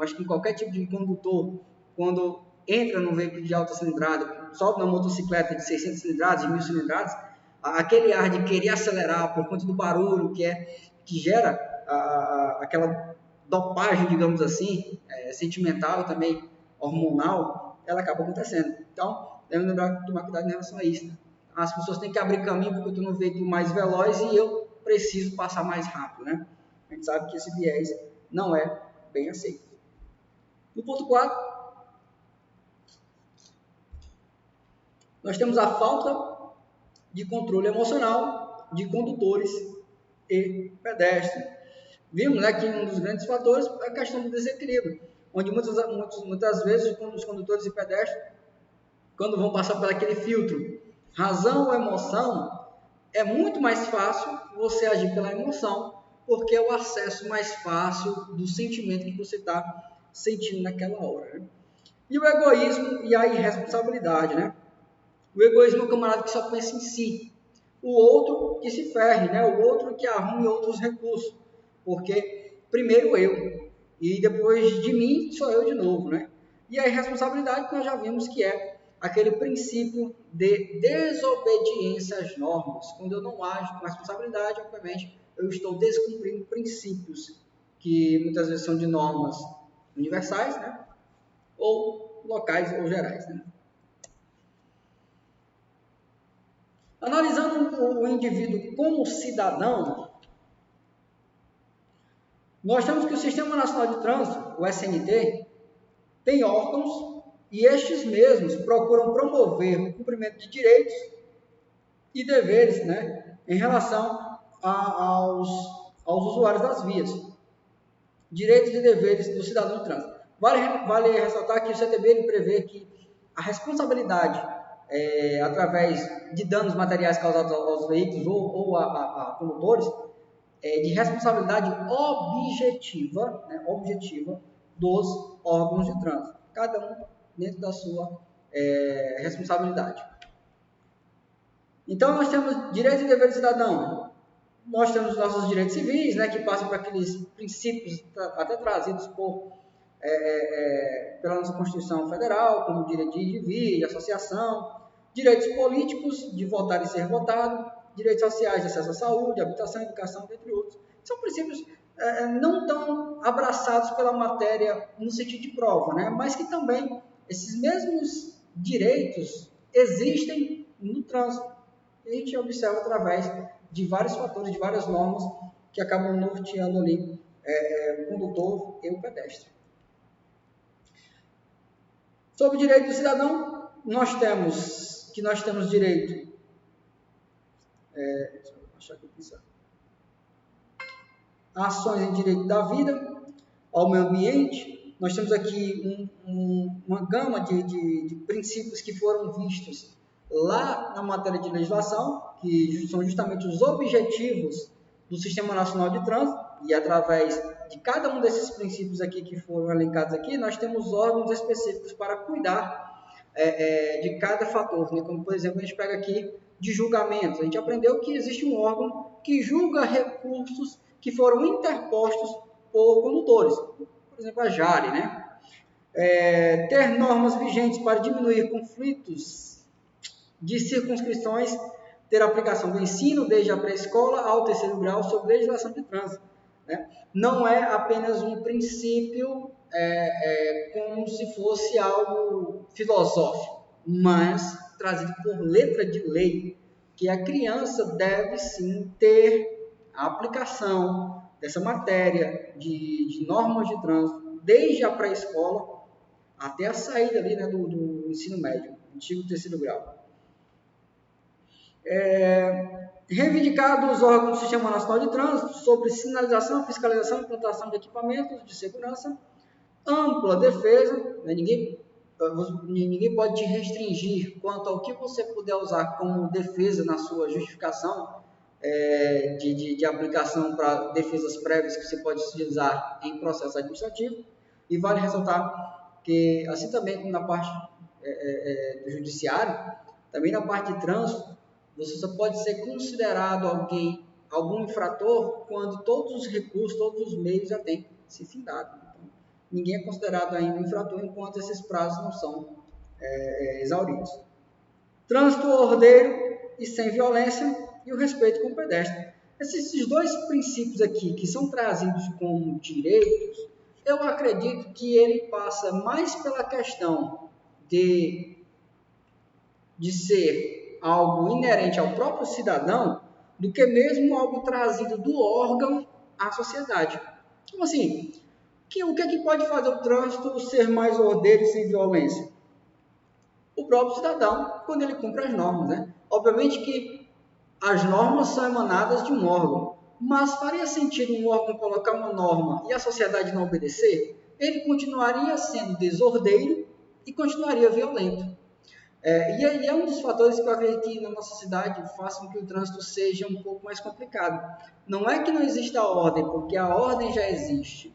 Speaker 1: acho que com qualquer tipo de condutor, quando entra num veículo de alta cilindrada, sobe na motocicleta de 600 cilindradas, de 1000 cilindradas, aquele ar de querer acelerar por conta do barulho que gera aquela dopagem, digamos assim, sentimental também, hormonal, ela acaba acontecendo. Então, devemos lembrar de tomar cuidado em relação a isso. Né? As pessoas têm que abrir caminho porque eu estou num veículo mais veloz e eu preciso passar mais rápido, né? A gente sabe que esse viés não é bem aceito. No ponto 4, nós temos a falta de controle emocional de condutores e pedestres. Vimos, né, que um dos grandes fatores é a questão do desequilíbrio, onde muitas vezes os condutores e pedestres, quando vão passar por aquele filtro razão ou emoção, é muito mais fácil você agir pela emoção, porque é o acesso mais fácil do sentimento que você está sentindo naquela hora. Né? E o egoísmo e a irresponsabilidade, né? O egoísmo é o camarada que só pensa em si. O outro que se ferre, né? O outro que arrume outros recursos. Porque primeiro eu, e depois de mim sou eu de novo, né? E a irresponsabilidade que nós já vimos que é aquele princípio de desobediência às normas. Quando eu não ajo com responsabilidade, obviamente, eu estou descumprindo princípios que muitas vezes são de normas universais, né? Ou locais ou gerais, né? Analisando o indivíduo como cidadão, nós temos que o Sistema Nacional de Trânsito, o SNT, tem órgãos e estes mesmos procuram promover o cumprimento de direitos e deveres, né, em relação aos usuários das vias. Direitos e deveres do cidadão de trânsito. Vale ressaltar que o CTB ele prevê que a responsabilidade através de danos materiais causados aos veículos ou a condutores de responsabilidade objetiva, né, objetiva dos órgãos de trânsito, cada um dentro da sua responsabilidade. Então, nós temos direitos e deveres do cidadão. Nós temos os nossos direitos civis, né, que passam por aqueles princípios até trazidos pela nossa Constituição Federal, como o direito de ir e vir, de associação, direitos políticos, de votar e ser votado, direitos sociais de acesso à saúde, habitação, educação, entre outros. São princípios não tão abraçados pela matéria no sentido de prova, né, mas que também esses mesmos direitos existem no trânsito. E a gente observa através de vários fatores, de várias normas que acabam norteando ali o condutor e o pedestre. Sobre o direito do cidadão, nós temos direito a ações em direito da vida, ao meio ambiente. Nós temos aqui uma gama de princípios que foram vistos lá na matéria de legislação, que são justamente os objetivos do Sistema Nacional de Trânsito, e através de cada um desses princípios aqui que foram elencados aqui, nós temos órgãos específicos para cuidar de cada fator, né? Como, por exemplo, a gente pega aqui de julgamentos. A gente aprendeu que existe um órgão que julga recursos que foram interpostos por condutores, por exemplo, a JARE, né? Ter normas vigentes para diminuir conflitos de circunscrições, ter aplicação do ensino desde a pré-escola ao terceiro grau sobre legislação de trânsito, né? Não é apenas um princípio como se fosse algo filosófico, mas trazido por letra de lei, que a criança deve sim ter a aplicação dessa matéria de normas de trânsito desde a pré-escola até a saída ali, né, do ensino médio, antigo terceiro grau. Reivindicado os órgãos do Sistema Nacional de Trânsito sobre sinalização, fiscalização e implantação de equipamentos de segurança, ampla defesa, né? Ninguém pode te restringir quanto ao que você puder usar como defesa na sua justificação de aplicação para defesas prévias que você pode utilizar em processo administrativo. E vale ressaltar que, assim também como na parte do judiciário, também na parte de trânsito, você só pode ser considerado algum infrator quando todos os recursos, todos os meios já têm se findado. Então, ninguém é considerado ainda infrator enquanto esses prazos não são exauridos. Trânsito ordeiro e sem violência e o respeito com o pedestre. Esses dois princípios aqui que são trazidos como direitos, eu acredito que ele passa mais pela questão de ser algo inerente ao próprio cidadão do que mesmo algo trazido do órgão à sociedade. Então, assim, o que é que pode fazer o trânsito ser mais ordeiro e sem violência? O próprio cidadão, quando ele cumpre as normas, né? Obviamente que as normas são emanadas de um órgão, mas faria sentido um órgão colocar uma norma e a sociedade não obedecer? Ele continuaria sendo desordeiro e continuaria violento. E aí é um dos fatores que eu acredito que na nossa cidade façam que o trânsito seja um pouco mais complicado. Não é que não exista ordem, porque a ordem já existe.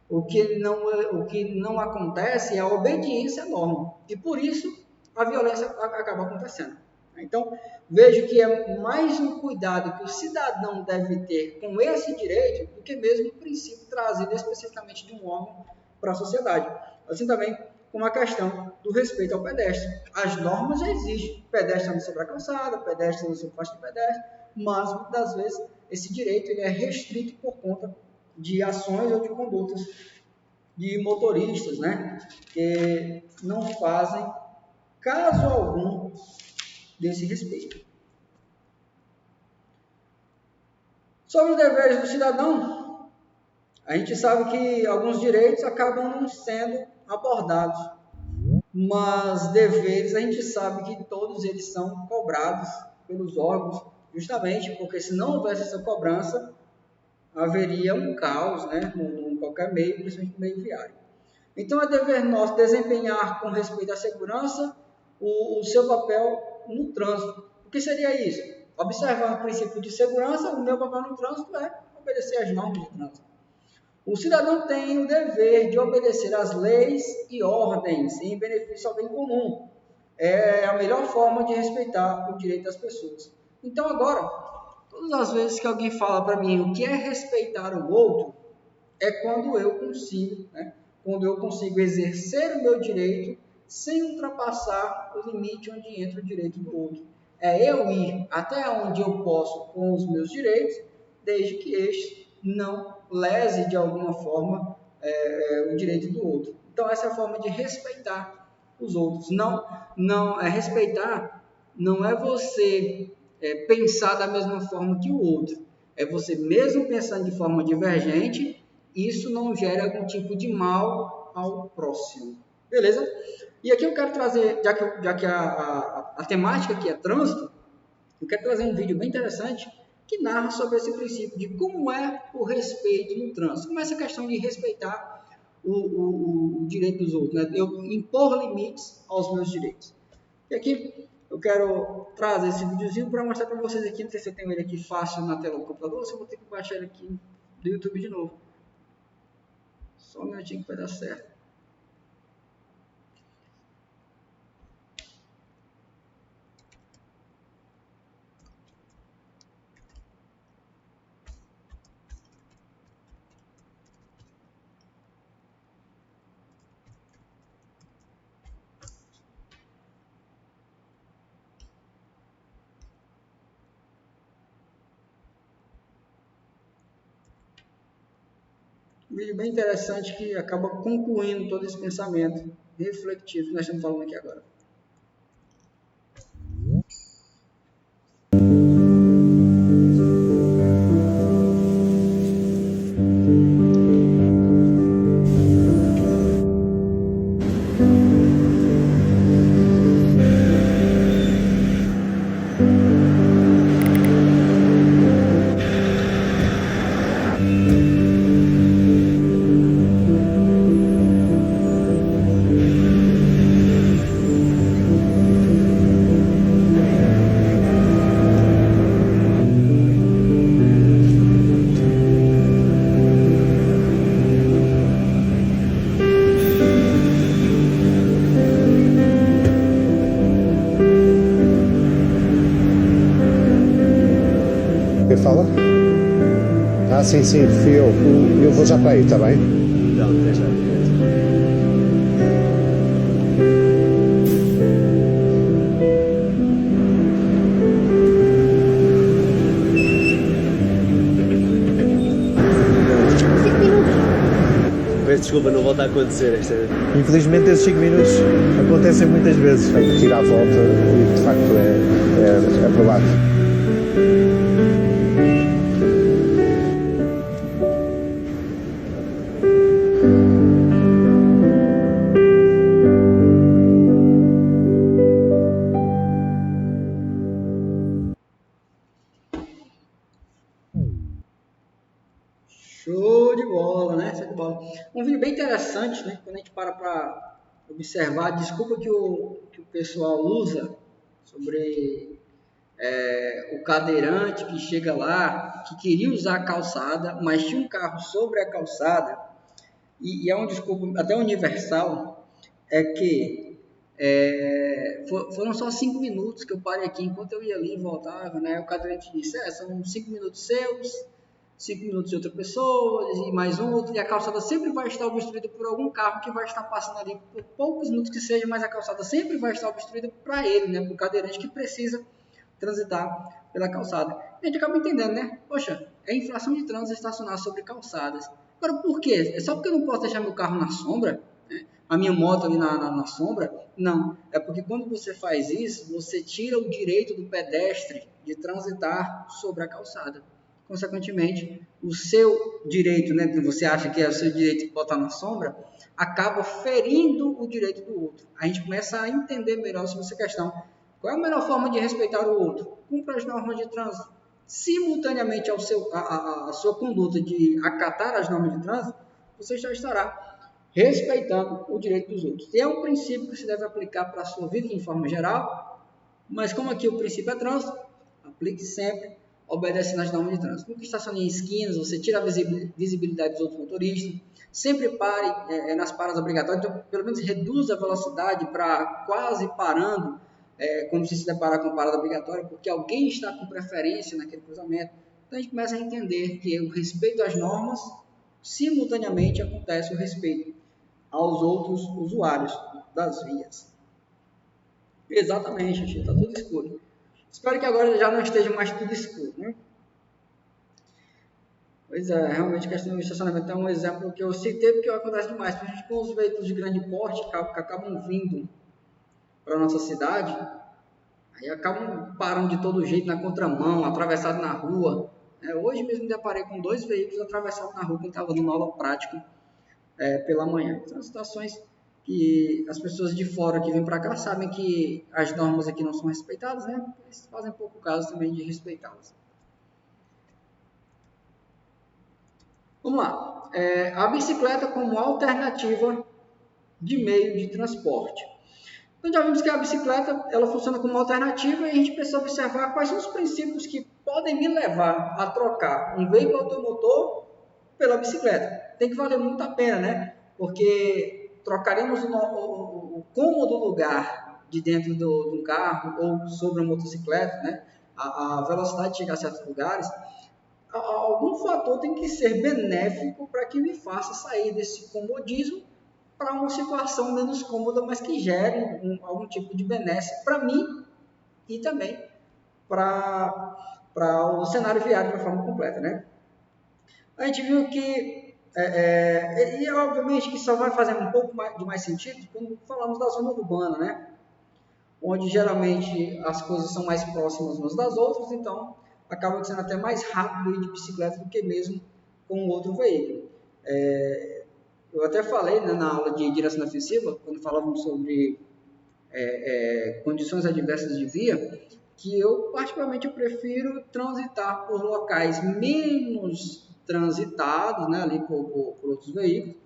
Speaker 1: O que não acontece é a obediência à norma. E por isso a violência acaba acontecendo. Então, vejo que é mais um cuidado que o cidadão deve ter com esse direito do que mesmo o princípio trazido especificamente de um órgão para a sociedade. Assim também com a questão do respeito ao pedestre. As normas já existem. Pedestre anda sobre a calçada, pedestre anda sobre faixa de pedestre, mas muitas das vezes esse direito ele é restrito por conta de ações ou de condutas de motoristas, né, que não fazem caso algum desse respeito. Sobre os deveres do cidadão, a gente sabe que alguns direitos acabam não sendo abordados, mas deveres a gente sabe que todos eles são cobrados pelos órgãos, justamente porque se não houvesse essa cobrança, haveria um caos, né, em qualquer meio, principalmente no meio viário. Então é dever nosso desempenhar com respeito à segurança o seu papel no trânsito. O que seria isso? Observando o princípio de segurança, o meu papel no trânsito é obedecer às normas de trânsito. O cidadão tem o dever de obedecer às leis e ordens em benefício ao bem comum. É a melhor forma de respeitar o direito das pessoas. Então agora, todas as vezes que alguém fala para mim o que é respeitar o outro, é quando eu consigo, né? Quando eu consigo exercer o meu direito sem ultrapassar o limite onde entra o direito do outro. É eu ir até onde eu posso com os meus direitos, desde que este não lese de alguma forma o direito do outro. Então essa é a forma de respeitar os outros. Não é respeitar, não é você pensar da mesma forma que o outro. É você mesmo pensando de forma divergente, isso não gera algum tipo de mal ao próximo. Beleza? E aqui eu quero trazer, já que a temática aqui é trânsito, eu quero trazer um vídeo bem interessante que narra sobre esse princípio de como é o respeito no trânsito. Como é essa questão de respeitar o direito dos outros, né? Eu impor limites aos meus direitos. E aqui eu quero trazer esse videozinho para mostrar para vocês aqui. Não sei se eu tenho ele aqui fácil na tela do computador ou se eu vou ter que baixar ele aqui do YouTube de novo. Só um minutinho que vai dar certo. Um vídeo bem interessante que acaba concluindo todo esse pensamento refletivo que nós estamos falando aqui agora.
Speaker 3: Quem fala? Ah, sim, fui eu. Eu vou já para aí, está bem?
Speaker 4: Não, deixa aí. Peço desculpa, não volta a acontecer esta vez.
Speaker 3: Infelizmente esses 5 minutos acontecem muitas vezes. Tem que tirar a volta e de facto é aprovado.
Speaker 1: Show de bola, né? Show de bola. Um vídeo bem interessante, né? Quando a gente para observar, desculpa que o pessoal usa sobre o cadeirante que chega lá, que queria usar a calçada, mas tinha um carro sobre a calçada, e é um desculpa até universal, é que foram só 5 minutos que eu parei aqui, enquanto eu ia ali e voltava, né? O cadeirante disse, são 5 minutos seus, 5 minutos de outra pessoa, e mais um outro, e a calçada sempre vai estar obstruída por algum carro que vai estar passando ali por poucos minutos que seja, mas a calçada sempre vai estar obstruída para ele, né? Para o cadeirante que precisa transitar pela calçada. A gente acaba entendendo, né? Poxa, é infração de trânsito estacionar sobre calçadas. Agora, por quê? É só porque eu não posso deixar meu carro na sombra? Né? A minha moto ali na sombra? Não. É porque quando você faz isso, você tira o direito do pedestre de transitar sobre a calçada. consequentemente, o seu direito, né, que você acha que é o seu direito de botar na sombra, acaba ferindo o direito do outro. A gente começa a entender melhor sobre essa questão. Qual é a melhor forma de respeitar o outro? Cumpra as normas de trânsito. Simultaneamente à sua conduta de acatar as normas de trânsito, você já estará respeitando o direito dos outros. E é um princípio que se deve aplicar para a sua vida de forma geral, mas como aqui o princípio é trânsito, aplique sempre obedecendo às normas de trânsito. Nunca estacione em esquinas, você tira a visibilidade dos outros motoristas, sempre pare nas paradas obrigatórias, então pelo menos reduza a velocidade para quase parando, quando você se deparar com parada obrigatória, porque alguém está com preferência naquele cruzamento. Então a gente começa a entender que o respeito às normas, simultaneamente acontece o respeito aos outros usuários das vias. Exatamente, gente, está tudo escuro. Espero que agora já não esteja mais tudo escuro, né? Pois é, realmente a questão do estacionamento é um exemplo que eu citei porque acontece demais. A gente com os veículos de grande porte que acabam vindo para a nossa cidade, aí acabam parando de todo jeito na contramão, atravessado na rua. Hoje mesmo me deparei com 2 veículos atravessados na rua quando estava dando aula prática pela manhã. São situações que as pessoas de fora que vêm para cá sabem que as normas aqui não são respeitadas, né? Eles fazem pouco caso também de respeitá-las. Vamos lá. A bicicleta como alternativa de meio de transporte. Então já vimos que a bicicleta ela funciona como alternativa e a gente precisa observar quais são os princípios que podem me levar a trocar um veículo automotor pela bicicleta. Tem que valer muito a pena, né? Porque trocaremos o cômodo lugar de dentro de um carro ou sobre uma motocicleta, né? A velocidade de chegar a certos lugares. Algum fator tem que ser benéfico para que me faça sair desse comodismo para uma situação menos cômoda, mas que gere algum tipo de benesse para mim e também para o cenário viário de uma forma completa, né? A gente viu que, e obviamente que só vai fazer um pouco de mais sentido quando falamos da zona urbana, né? Onde geralmente as coisas são mais próximas umas das outras, então acaba sendo até mais rápido ir de bicicleta do que mesmo com outro veículo. Eu até falei, né, na aula de direção defensiva, quando falávamos sobre condições adversas de via, que eu particularmente prefiro transitar por locais menos transitados, né, ali por outros veículos,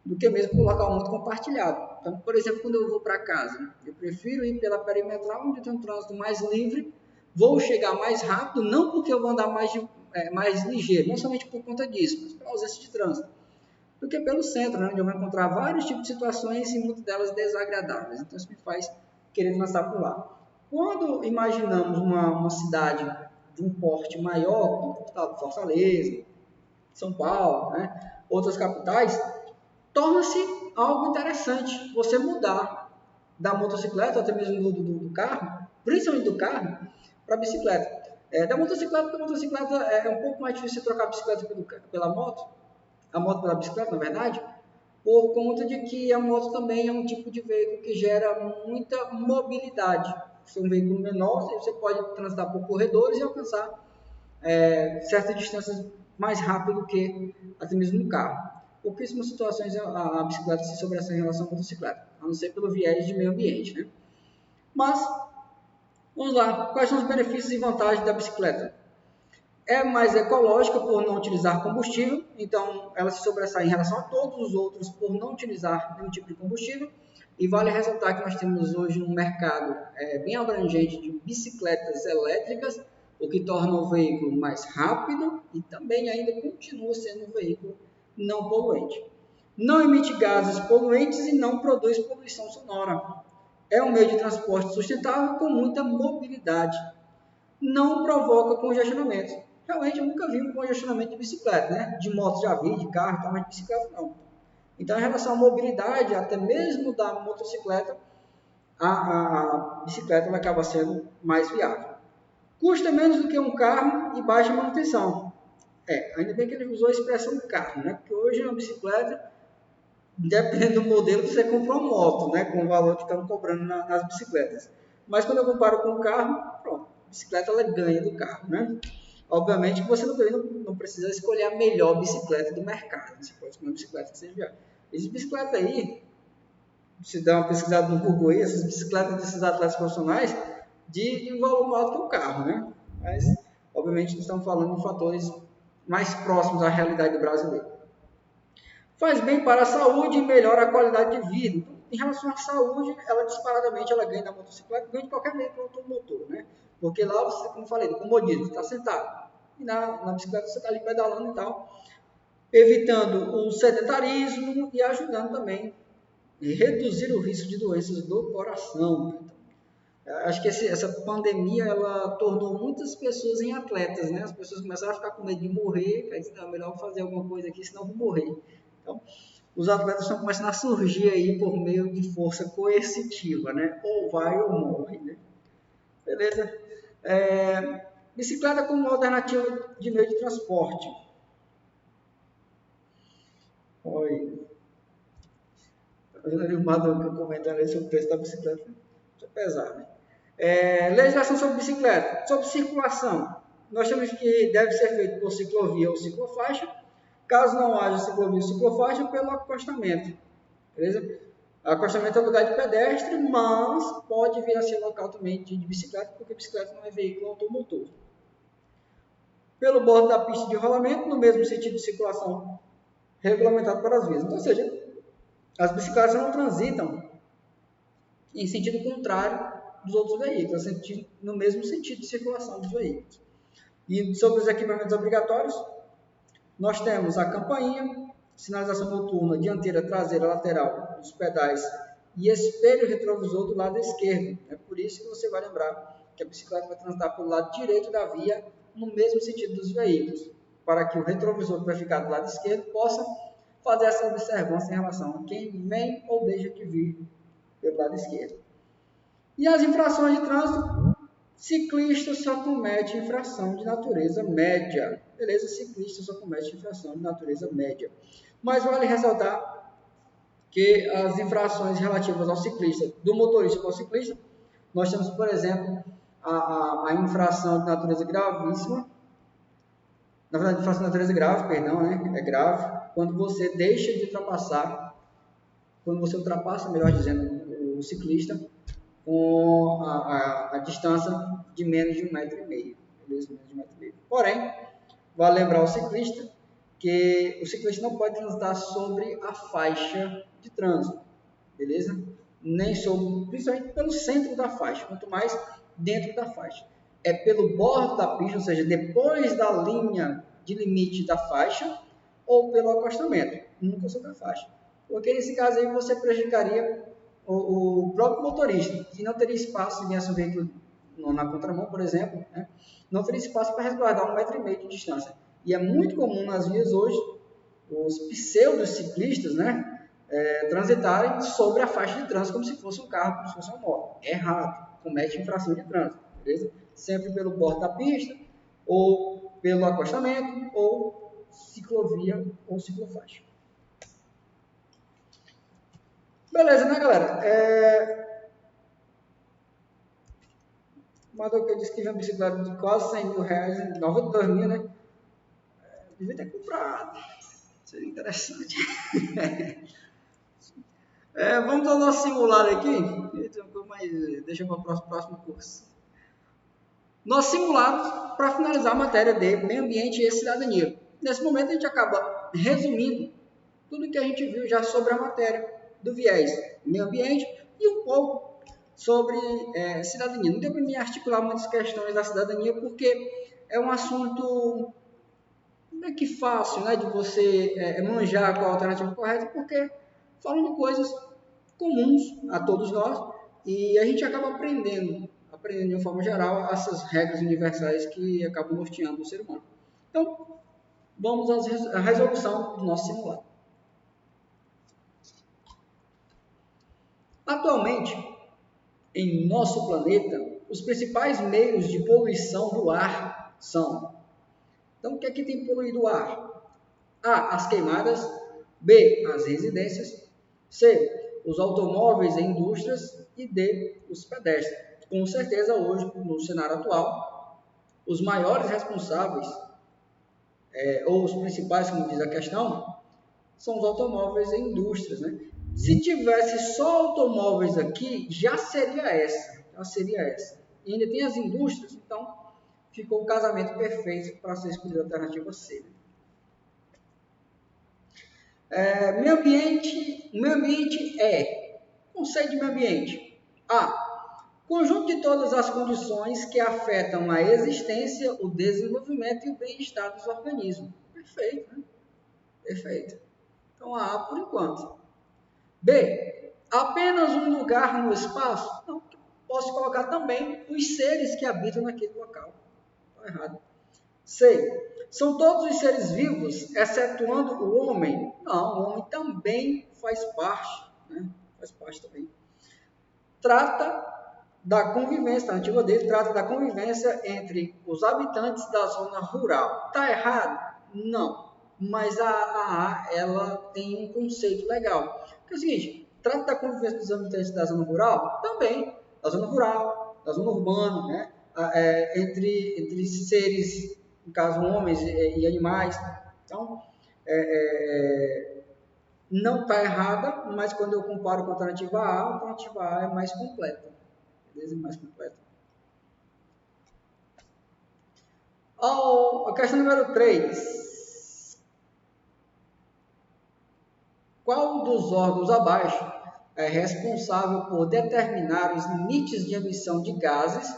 Speaker 1: do que mesmo por local muito compartilhado. Então, por exemplo, quando eu vou para casa, eu prefiro ir pela perimetral, onde tem um trânsito mais livre, vou chegar mais rápido, não porque eu vou andar mais ligeiro, não somente por conta disso, mas pela ausência de trânsito, do que pelo centro, né, onde eu vou encontrar vários tipos de situações e muitas delas desagradáveis. Então, isso me faz querer lançar por lá. Quando imaginamos uma cidade de um porte maior, como capital de Fortaleza, São Paulo, né, outras capitais, torna-se algo interessante você mudar da motocicleta, até mesmo do carro, principalmente do carro, para a bicicleta. Da motocicleta, porque a motocicleta é um pouco mais difícil você trocar a bicicleta pela moto, a moto pela bicicleta, na verdade, por conta de que a moto também é um tipo de veículo que gera muita mobilidade. Se é um veículo menor, você pode transitar por corredores e alcançar certas distâncias mais rápido do que até mesmo no carro. Pouquíssimas situações a bicicleta se sobressai em relação à motocicleta, a não ser pelo viés de meio ambiente, né? Mas, vamos lá, quais são os benefícios e vantagens da bicicleta? É mais ecológica por não utilizar combustível, então ela se sobressai em relação a todos os outros por não utilizar nenhum tipo de combustível. E vale ressaltar que nós temos hoje um mercado bem abrangente de bicicletas elétricas, o que torna o veículo mais rápido e também ainda continua sendo um veículo não poluente. Não emite gases poluentes e não produz poluição sonora. É um meio de transporte sustentável com muita mobilidade. Não provoca congestionamento. Realmente eu nunca vi um congestionamento de bicicleta, né? De moto já vi, de carro, mas de bicicleta não. Então, em relação à mobilidade, até mesmo da motocicleta, a bicicleta ela acaba sendo mais viável. Custa menos do que um carro e baixa manutenção. Ainda bem que ele usou a expressão carro, né? Porque hoje uma bicicleta, dependendo do modelo, você compra uma moto, né? Com o valor que estão cobrando nas bicicletas. Mas quando eu comparo com o carro, pronto, a bicicleta ela ganha do carro, né? Obviamente que você não precisa escolher a melhor bicicleta do mercado. Você pode escolher uma bicicleta que seja viável. Essa bicicleta aí, se der uma pesquisada no Google aí, essas bicicletas desses atletas profissionais, de valor maior do que o carro, né? Mas, obviamente, nós estamos falando de fatores mais próximos à realidade do brasileiro. Faz bem para a saúde e melhora a qualidade de vida. Então, em relação à saúde, ela disparadamente ela ganha da motocicleta, ganha de qualquer veículo automotor, né? Porque lá, você, como eu falei, no comodismo, você está sentado. E na bicicleta você está ali pedalando e tal, evitando o sedentarismo e ajudando também a reduzir o risco de doenças do coração. Acho que essa pandemia ela tornou muitas pessoas em atletas, né? As pessoas começaram a ficar com medo de morrer, aí dizem, não, é melhor fazer alguma coisa aqui, senão eu vou morrer. Então, os atletas estão começando a surgir aí por meio de força coercitiva, né? Ou vai ou morre, né? Beleza? Bicicleta como alternativa de meio de transporte. Oi. O Maduro comentando aí sobre o preço da bicicleta. Isso é pesado, né? Legislação sobre bicicleta. Sobre circulação. Nós temos que deve ser feito por ciclovia ou ciclofaixa. Caso não haja ciclovia ou ciclofaixa, pelo acostamento. Beleza? Acostamento é lugar de pedestre, mas pode vir a ser local também de bicicleta, porque bicicleta não é veículo automotor. Pelo bordo da pista de rolamento, no mesmo sentido de circulação regulamentado para as vias. Então, ou seja, as bicicletas não transitam em sentido contrário dos outros veículos, no mesmo sentido de circulação dos veículos. E sobre os equipamentos obrigatórios, nós temos a campainha, sinalização noturna, dianteira, traseira, lateral, dos pedais e espelho retrovisor do lado esquerdo. É por isso que você vai lembrar que a bicicleta vai transitar pelo lado direito da via, no mesmo sentido dos veículos, para que o retrovisor que vai ficar do lado esquerdo possa fazer essa observância em relação a quem vem ou deixa de vir pelo lado esquerdo. E as infrações de trânsito, ciclista só comete infração de natureza média. Beleza? Ciclista só comete infração de natureza média. Mas vale ressaltar que as infrações relativas ao ciclista, do motorista para o ciclista, nós temos, por exemplo, a infração de natureza gravíssima. Na verdade, infração de natureza grave, perdão, né? É grave. Quando você deixa de ultrapassar, quando você ultrapassa, melhor dizendo, o ciclista, com a distância de menos de 1,5 metro. Beleza? Menos de 1,5 metro. Porém, vale lembrar ao ciclista que o ciclista não pode transitar sobre a faixa de trânsito, beleza? Nem sobre, principalmente pelo centro da faixa, quanto mais dentro da faixa. É pelo bordo da pista, ou seja, depois da linha de limite da faixa, ou pelo acostamento, nunca sobre a faixa. Porque nesse caso aí você prejudicaria o próprio motorista, que não teria espaço, se viesse um veículo na contramão, por exemplo, né? Não teria espaço para resguardar 1,5 metro de distância. E é muito comum nas vias hoje, os pseudo-ciclistas, né, transitarem sobre a faixa de trânsito como se fosse um carro, como se fosse uma moto. É errado, comete infração de trânsito, beleza? Sempre pelo bordo da pista, ou pelo acostamento, ou ciclovia ou ciclofaixa. Beleza, né, galera? O Madoka disse que tinha uma bicicleta de quase 100 mil reais, 92 mil, né? Devia ter comprado. Seria interessante. Vamos ao nosso simulado aqui. Deixa para o próximo curso. Nosso simulado para finalizar a matéria de meio ambiente e cidadania. Nesse momento a gente acaba resumindo tudo que a gente viu já sobre a matéria do viés meio ambiente e um pouco sobre cidadania. Não deu para me articular muitas questões da cidadania porque é um assunto meio que fácil, né, de você manjar qual a alternativa correta, porque falam de coisas comuns a todos nós e a gente acaba aprendendo de uma forma geral essas regras universais que acabam norteando o ser humano. Então, vamos à resolução do nosso simulado. Atualmente, em nosso planeta, os principais meios de poluição do ar são... Então, o que é que tem poluído o ar? A. As queimadas. B. As residências. C. Os automóveis e indústrias. E D. Os pedestres. Com certeza, hoje, no cenário atual, os maiores responsáveis, ou os principais, como diz a questão, são os automóveis e indústrias, né? Se tivesse só automóveis aqui, já seria essa. E ainda tem as indústrias, então ficou o casamento perfeito para ser escolhida a alternativa C. Meio ambiente é conceito de meio ambiente. A. Conjunto de todas as condições que afetam a existência, o desenvolvimento e o bem-estar dos organismos. Perfeito, né? Perfeito. Então, a por enquanto. B. Apenas um lugar no espaço? Não, posso colocar também os seres que habitam naquele local. Está errado. C. São todos os seres vivos, excetuando o homem? Não, o homem também faz parte, né? Faz parte também. Trata da convivência, a alternativa dele trata da convivência entre os habitantes da zona rural. Está errado? Não. Mas a ela tem um conceito legal. Que é o seguinte, trata da convivência dos habitantes da zona rural? Também. Da zona rural, da zona urbana, né? Entre seres, no caso, homens e animais. Então, não está errada, mas quando eu comparo com a alternativa A é mais completa. Beleza? Mais completa. A questão número 3. Qual dos órgãos abaixo é responsável por determinar os limites de emissão de gases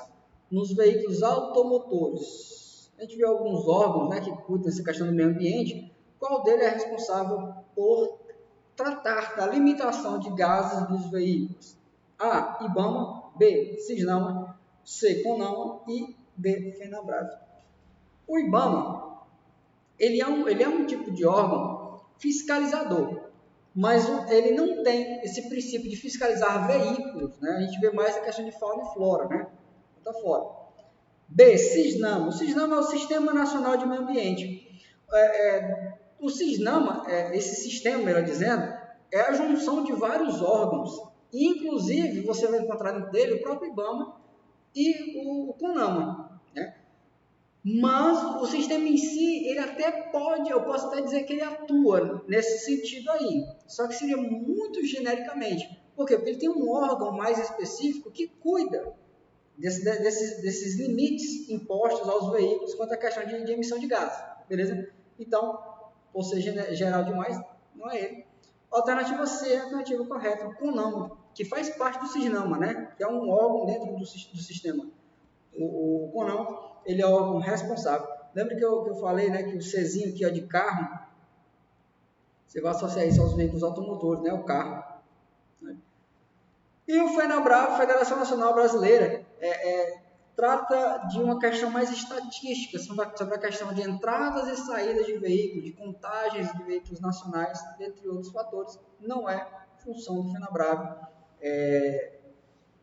Speaker 1: nos veículos automotores? A gente vê alguns órgãos, né, que cuidam dessa questão do meio ambiente. Qual deles é responsável por tratar da limitação de gases dos veículos? A. IBAMA. B. CISNAMA. C. CONAMA. E D. FENABRAVE. O IBAMA ele é um tipo de órgão fiscalizador, mas ele não tem esse princípio de fiscalizar veículos, né? A gente vê mais a questão de fauna e flora, né? Tá fora. B. CISNAMA. O CISNAMA é o Sistema Nacional de Meio Ambiente. O CISNAMA, esse sistema, melhor dizendo, é a junção de vários órgãos. Inclusive, você vai encontrar dentro dele o próprio IBAMA e o CONAMA, né? Mas o sistema em si, ele até pode, eu posso até dizer que ele atua nesse sentido aí, só que seria muito genericamente. Por quê? Porque ele tem um órgão mais específico que cuida desses limites impostos aos veículos quanto à questão de emissão de gases, beleza? Então, por ser geral demais, não é ele. Alternativa C é a alternativa correta, o CONAMA, que faz parte do CISNAMA, né? Que é um órgão dentro do sistema. O CONAMA, ele é o órgão responsável. Lembra que eu falei, né, que o Czinho aqui é de carro, você vai associar isso aos veículos automotores, né, o carro. Né? E o FENABRAVE, Federação Nacional Brasileira, trata de uma questão mais estatística, sobre a questão de entradas e saídas de veículos, de contagens de veículos nacionais, entre outros fatores. Não é função do FENABRAVE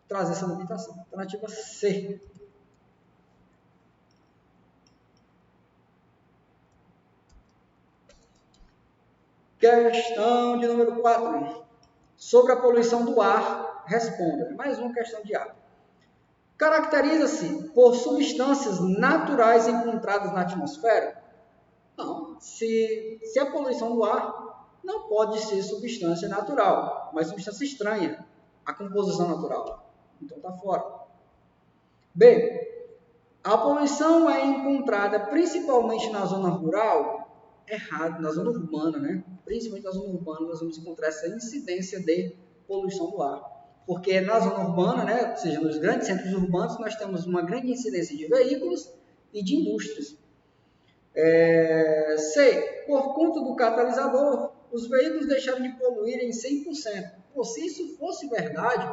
Speaker 1: trazer essa limitação. Alternativa C. Questão de número 4. Sobre a poluição do ar, responda. Mais uma questão de ar. Caracteriza-se por substâncias naturais encontradas na atmosfera? Não. Se a poluição do ar não pode ser substância natural, mas substância estranha, a composição natural. Então está fora. B. A poluição é encontrada principalmente na zona rural? Errado, na zona urbana, né? Principalmente na zona urbana nós vamos encontrar essa incidência de poluição do ar. Porque na zona urbana, né, ou seja, nos grandes centros urbanos, nós temos uma grande incidência de veículos e de indústrias. C. Por conta do catalisador, os veículos deixaram de poluir em 100%. Pô, se isso fosse verdade,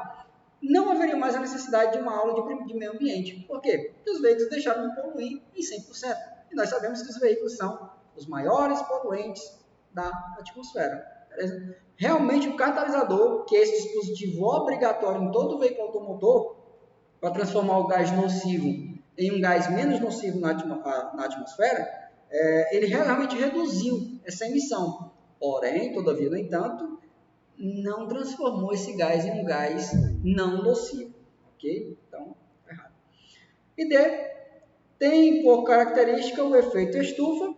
Speaker 1: não haveria mais a necessidade de uma aula de meio ambiente. Por quê? Porque os veículos deixaram de poluir em 100%. E nós sabemos que os veículos são os maiores poluentes da atmosfera. Beleza? Realmente, o catalisador, que é esse dispositivo obrigatório em todo veículo automotor, para transformar o gás nocivo em um gás menos nocivo na atmosfera, ele realmente reduziu essa emissão. Porém, todavia, no entanto, não transformou esse gás em um gás não nocivo. Ok? Então, errado. E D. tem por característica o efeito estufa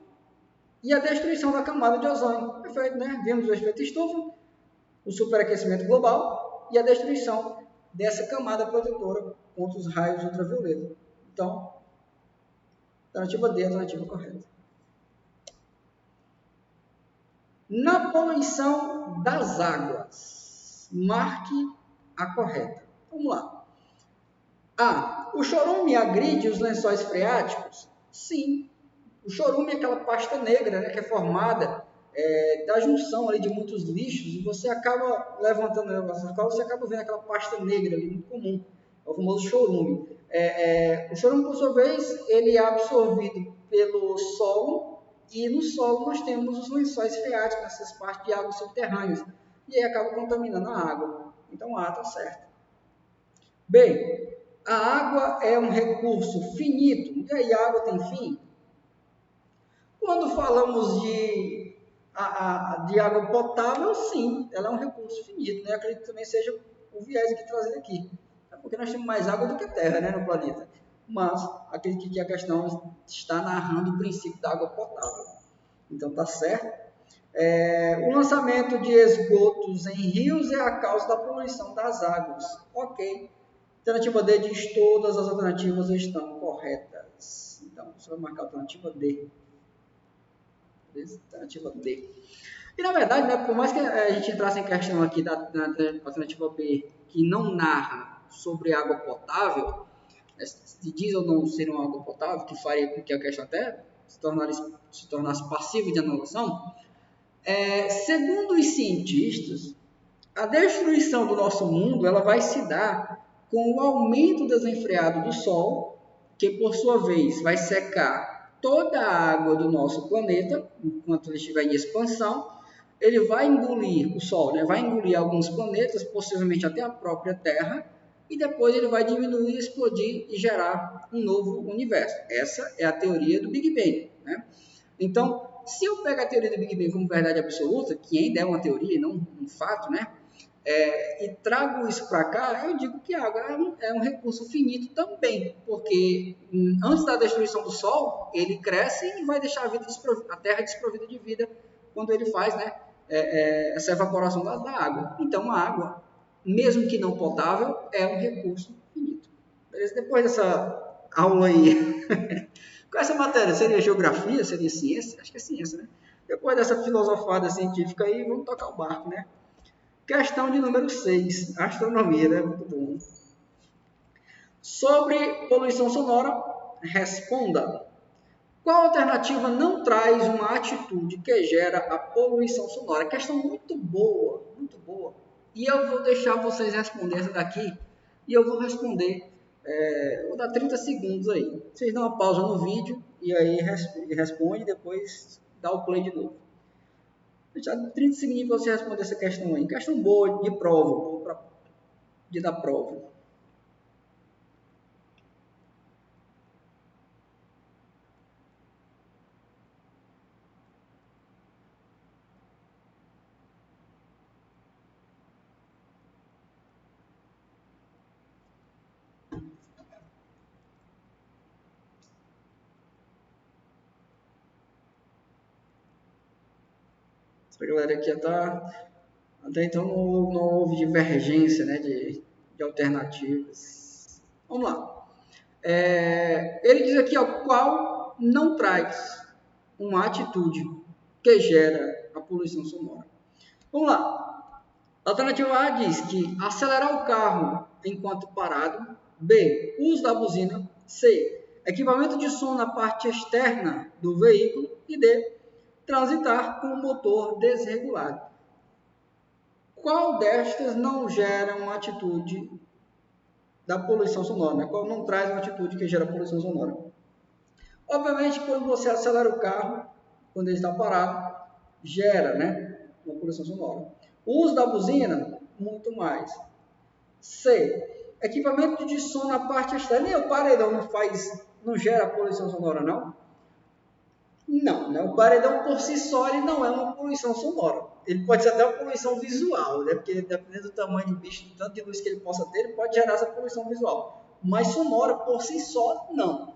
Speaker 1: e a destruição da camada de ozônio. Perfeito, né? Vimos o efeito estufa, o superaquecimento global e a destruição dessa camada protetora contra os raios ultravioletas. Então, alternativa D é a alternativa correta. Na poluição das águas, marque a correta. Vamos lá. A. O chorume agride os lençóis freáticos? Sim. O chorume é aquela pasta negra, né, que é formada da junção ali de muitos lixos e você acaba levantando você acaba vendo aquela pasta negra ali, muito comum. É o famoso chorume. O chorume, por sua vez, ele é absorvido pelo solo e no solo nós temos os lençóis freáticos, essas partes de águas subterrâneas, e aí acaba contaminando a água. Então A está certo. B. A água é um recurso finito. E aí a água tem fim? Quando falamos de água potável, sim, ela é um recurso finito, né? Acredito que também seja o viés aqui trazido aqui. É porque nós temos mais água do que terra, né, no planeta. Mas acredito que a questão está narrando o princípio da água potável. Então tá certo. O lançamento de esgotos em rios é a causa da poluição das águas. Ok. Alternativa D diz todas as alternativas estão corretas. Então você vai marcar a alternativa D. Alternativa D. E na verdade, né, por mais que a gente entrasse em questão aqui da alternativa B, que não narra sobre água potável, se diz ou não ser uma água potável, que faria com que a questão até se tornasse passiva de anulação, segundo os cientistas, a destruição do nosso mundo ela vai se dar com o aumento desenfreado do Sol, que por sua vez vai secar toda a água do nosso planeta, enquanto ele estiver em expansão. Ele vai engolir o Sol, né? Vai engolir alguns planetas, possivelmente até a própria Terra, e depois ele vai diminuir, explodir e gerar um novo universo. Essa é a teoria do Big Bang, né? Então, se eu pego a teoria do Big Bang como verdade absoluta, que ainda é uma teoria e não um fato, né? E trago isso para cá, eu digo que a água é um recurso finito também, porque antes da destruição do Sol, ele cresce e vai deixar a Terra desprovida de vida quando ele faz, né, essa evaporação da água. Então, a água, mesmo que não potável, é um recurso finito. Beleza? Depois dessa aula aí, qual é essa matéria? Seria geografia? Seria ciência? Acho que é ciência, né? Depois dessa filosofada científica aí, vamos tocar o barco, né? Questão de número 6, astronomia, né? Muito bom. Sobre poluição sonora, responda. Qual alternativa não traz uma atitude que gera a poluição sonora? Questão muito boa, muito boa. E eu vou deixar vocês responder essa daqui e eu vou responder, vou dar 30 segundos aí. Vocês dão uma pausa no vídeo e aí responde e depois dá o play de novo. Já 30 segundos para você responder essa questão aí. Questão boa de prova, de dar prova. A galera aqui até então não houve divergência, né, de alternativas. Vamos lá. Ele diz aqui, ó, qual não traz uma atitude que gera a poluição sonora. Vamos lá. A alternativa A diz que acelerar o carro enquanto parado. B, uso da buzina. C, equipamento de som na parte externa do veículo. E D, transitar com o motor desregulado. Qual destas não gera uma atitude da poluição sonora? Né? Qual não traz uma atitude que gera poluição sonora? Obviamente, quando você acelera o carro, quando ele está parado, gera, né, uma poluição sonora. O uso da buzina, muito mais. C, equipamento de som na parte externa. E o paredão não gera poluição sonora, não? Não, né? O paredão por si só ele não é uma poluição sonora. Ele pode ser até uma poluição visual, né? Porque dependendo do tamanho do bicho, do tanto de luz que ele possa ter, ele pode gerar essa poluição visual. Mas sonora por si só, não.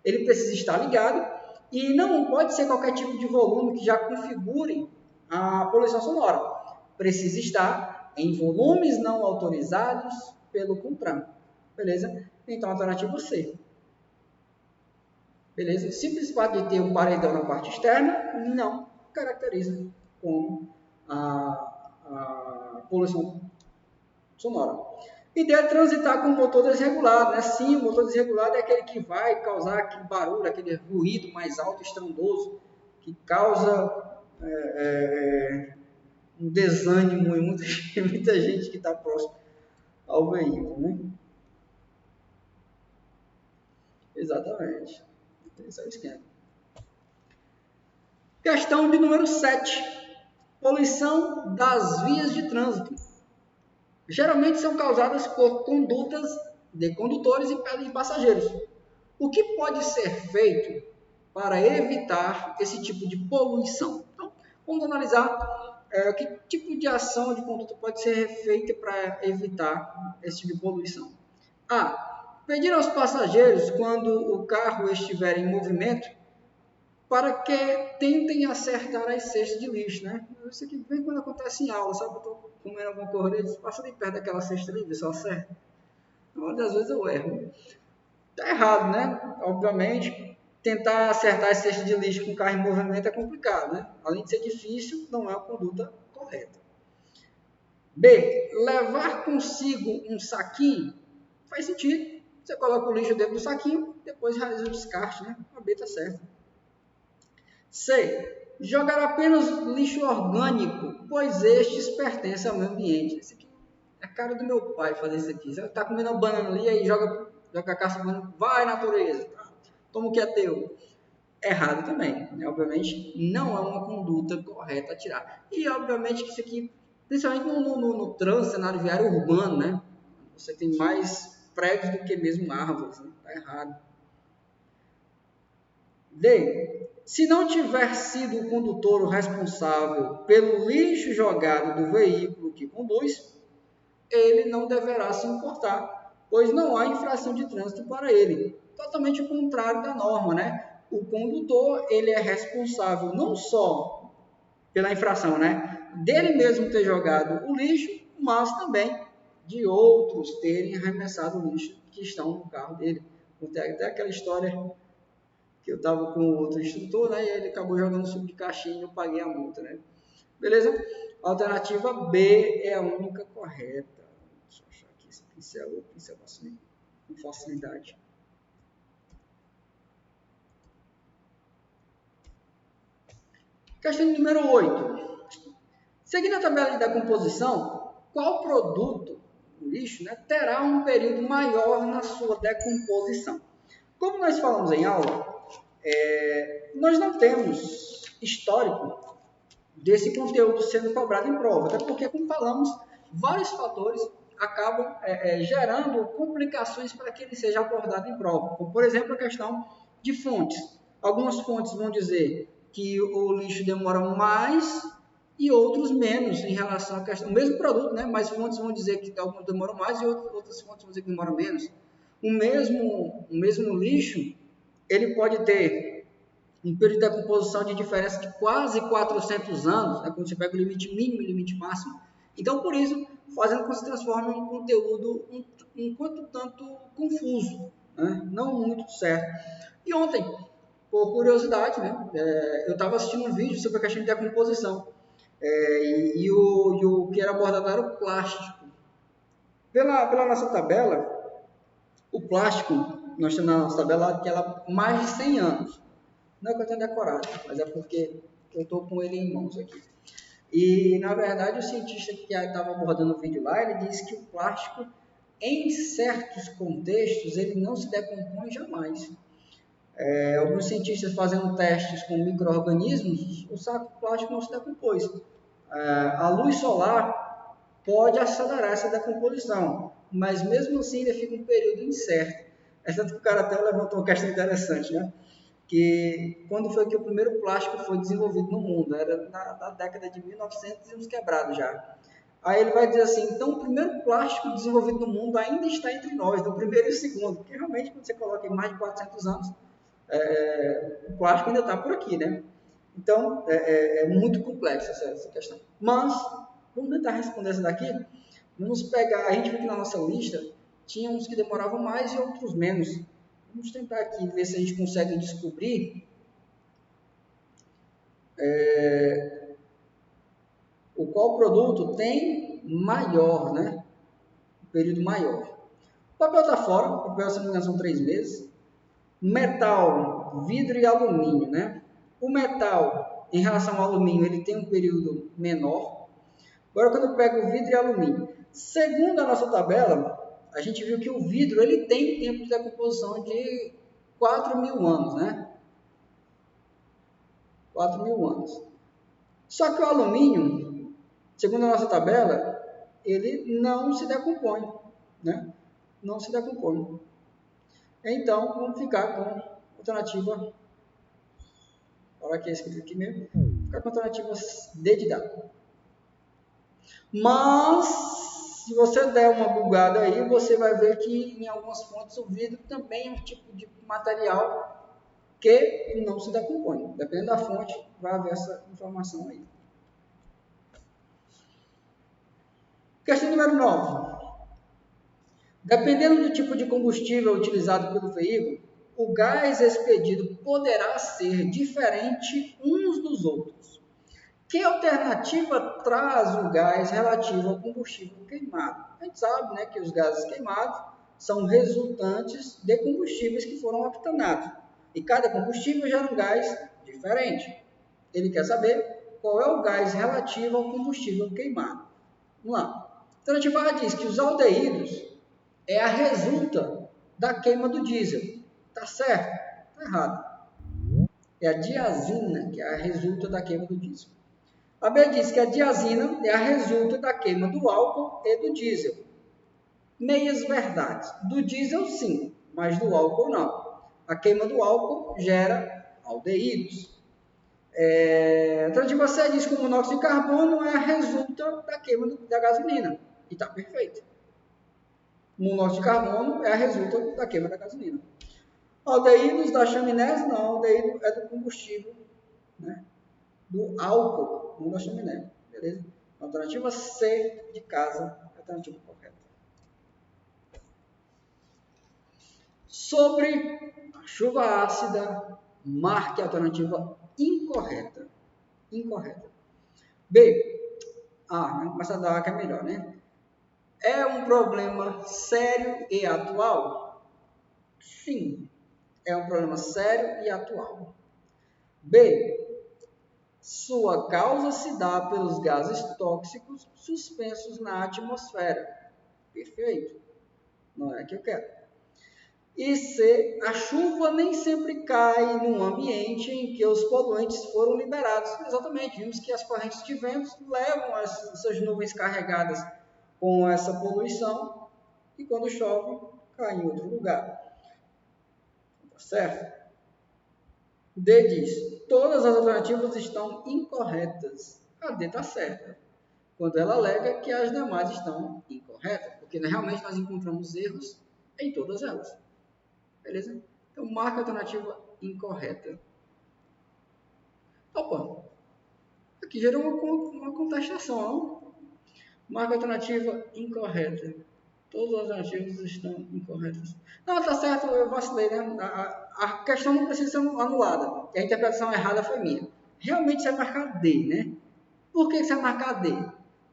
Speaker 1: ele precisa estar ligado e não pode ser qualquer tipo de volume que já configure a poluição sonora. Precisa estar em volumes não autorizados pelo CONTRAN. Beleza? Então, alternativa C. Beleza? Simples fato de ter um paredão na parte externa não caracteriza como a poluição sonora. Ideia é transitar com o motor desregulado, né? Sim, o motor desregulado é aquele que vai causar aquele barulho, aquele ruído mais alto, estrondoso, que causa um desânimo em muita gente que está próximo ao veículo, né? Exatamente. Esse é o esquema. Questão de número 7. Poluição das vias de trânsito. Geralmente são causadas por condutas de condutores e passageiros. O que pode ser feito para evitar esse tipo de poluição? Então, vamos analisar que tipo de ação de conduta pode ser feita para evitar esse tipo de poluição. A. Pedir aos passageiros, quando o carro estiver em movimento, para que tentem acertar as cestas de lixo, né? Isso aqui vem quando acontece em aula, sabe? Eu estou comendo alguma coisa, eles passam de perto daquela cesta ali, vê se eu acerto. Às vezes eu erro. Tá errado, né? Obviamente, tentar acertar as cestas de lixo com o carro em movimento é complicado, né? Além de ser difícil, não é a conduta correta. B. Levar consigo um saquinho faz sentido. Você coloca o lixo dentro do saquinho, depois realiza o descarte, né? A B está certa. C. Jogar apenas lixo orgânico, pois estes pertencem ao meio ambiente. Esse aqui é a cara do meu pai fazer isso aqui. Você está comendo uma banana ali, aí joga a casca de banana, vai natureza, toma o que é teu. Errado também, né? Obviamente não é uma conduta correta a tirar. E obviamente que isso aqui, principalmente no trânsito, cenário viário urbano, né? Você tem mais prédios do que mesmo árvores, né? Tá errado. D. Se não tiver sido o condutor o responsável pelo lixo jogado do veículo que conduz, ele não deverá se importar, pois não há infração de trânsito para ele. Totalmente o contrário da norma, né? O condutor, ele é responsável não só pela infração, né? Dele mesmo ter jogado o lixo, mas também de outros terem arremessado o lixo que estão no carro dele. Tem até aquela história que eu estava com outro instrutor, né? E ele acabou jogando suco de caixinha e eu paguei a multa, né? Beleza? A alternativa B é a única correta. Deixa eu achar aqui esse pincel. O pincel passa com facilidade. Questão número 8. Seguindo a tabela de decomposição, qual produto, o lixo, né, terá um período maior na sua decomposição? Como nós falamos em aula, nós não temos histórico desse conteúdo sendo cobrado em prova, até porque, como falamos, vários fatores acabam gerando complicações para que ele seja abordado em prova, como, por exemplo, a questão de fontes. Algumas fontes vão dizer que o lixo demora mais e outros menos em relação à questão, o mesmo produto, né? Mas fontes vão dizer que alguns demoram mais e outras fontes vão dizer que demoram menos. O mesmo lixo, ele pode ter um período de decomposição de diferença de quase 400 anos, né? Quando você pega o limite mínimo e o limite máximo. Então, por isso, fazendo com que se transforme em um conteúdo um quanto tanto confuso, né? Não muito certo. E ontem, por curiosidade, né? Eu estava assistindo um vídeo sobre a questão de decomposição. E o que era abordado era o plástico. Pela nossa tabela, o plástico, nós temos na nossa tabela que ela mais de 100 anos. Não é que eu tenha decorado, mas é porque eu estou com ele em mãos aqui. E, na verdade, o cientista que estava abordando o vídeo lá, ele disse que o plástico, em certos contextos, ele não se decompõe jamais. Alguns cientistas fazendo testes com micro-organismos, o saco plástico não se decompôs. A luz solar pode acelerar essa decomposição, mas mesmo assim ele fica um período incerto. É tanto que o cara até levantou uma questão interessante, né? Que quando foi que o primeiro plástico foi desenvolvido no mundo? Era na década de 1900 e uns quebrados já. Aí ele vai dizer assim, então o primeiro plástico desenvolvido no mundo ainda está entre nós, no primeiro e o segundo, porque realmente quando você coloca em mais de 400 anos, o plástico ainda está por aqui, né? Então, é muito complexa essa questão. Mas, vamos tentar responder essa daqui. Vamos pegar, a gente viu que na nossa lista tinha uns que demoravam mais e outros menos. Vamos tentar aqui ver se a gente consegue descobrir o qual produto tem maior, né? Período maior. O papel está fora, o papel, se não me engano, são 3 meses. Metal, vidro e alumínio, né? O metal, em relação ao alumínio, ele tem um período menor. Agora, quando eu pego o vidro e alumínio, segundo a nossa tabela, a gente viu que o vidro ele tem tempo de decomposição de 4.000 anos, né? 4.000 anos. Só que o alumínio, segundo a nossa tabela, ele não se decompõe, né? Não se decompõe. Então, vamos ficar com a alternativa, olha que é escrito aqui mesmo, ficar com a alternativa D de dado. Mas, se você der uma bugada aí, você vai ver que em algumas fontes o vidro também é um tipo de material que não se decompõe. Dependendo da fonte, vai haver essa informação aí. Questão número 9. Dependendo do tipo de combustível utilizado pelo veículo, o gás expedido poderá ser diferente uns dos outros. Que alternativa traz o gás relativo ao combustível queimado? A gente sabe, né, que os gases queimados são resultantes de combustíveis que foram octanados. E cada combustível gera um gás diferente. Ele quer saber qual é o gás relativo ao combustível queimado. Vamos lá. A alternativa A diz que os aldeídos é a resulta da queima do diesel. Tá certo? Tá errado. É a diazina que é a resulta da queima do diesel. A B diz que a diazina é a resulta da queima do álcool e do diesel. Meias verdades. Do diesel sim, mas do álcool não. A queima do álcool gera aldeídos. A alternativa C diz que o monóxido de carbono é a resulta da queima da gasolina. E está perfeito. O monóxido de carbono é a resulta da queima da gasolina. Aldeídos da chaminé, não, aldeído é do combustível, né? Do álcool, não da chaminé, beleza? A alternativa C de casa é a alternativa correta. Sobre a chuva ácida, marque a alternativa incorreta. Incorreta. B. Vamos começar a dar A que é melhor, né? É um problema sério e atual? Sim, é um problema sério e atual. B. Sua causa se dá pelos gases tóxicos suspensos na atmosfera. Perfeito. Não é que eu quero. E C. A chuva nem sempre cai num ambiente em que os poluentes foram liberados. Exatamente, vimos que as correntes de vento levam essas nuvens carregadas com essa poluição e quando chove, cai em outro lugar. Tá certo? D diz, todas as alternativas estão incorretas. A D está certa, quando ela alega que as demais estão incorretas, porque realmente nós encontramos erros em todas elas. Beleza? Então, marca a alternativa incorreta. Opa! Aqui gerou uma contestação, não? Marca a alternativa incorreta. Todas as alternativas estão incorretas. Não, tá certo, eu vacilei, né? A questão não precisa ser anulada. A interpretação errada foi minha. Realmente você vai marcar D, né? Por que você vai marcar D?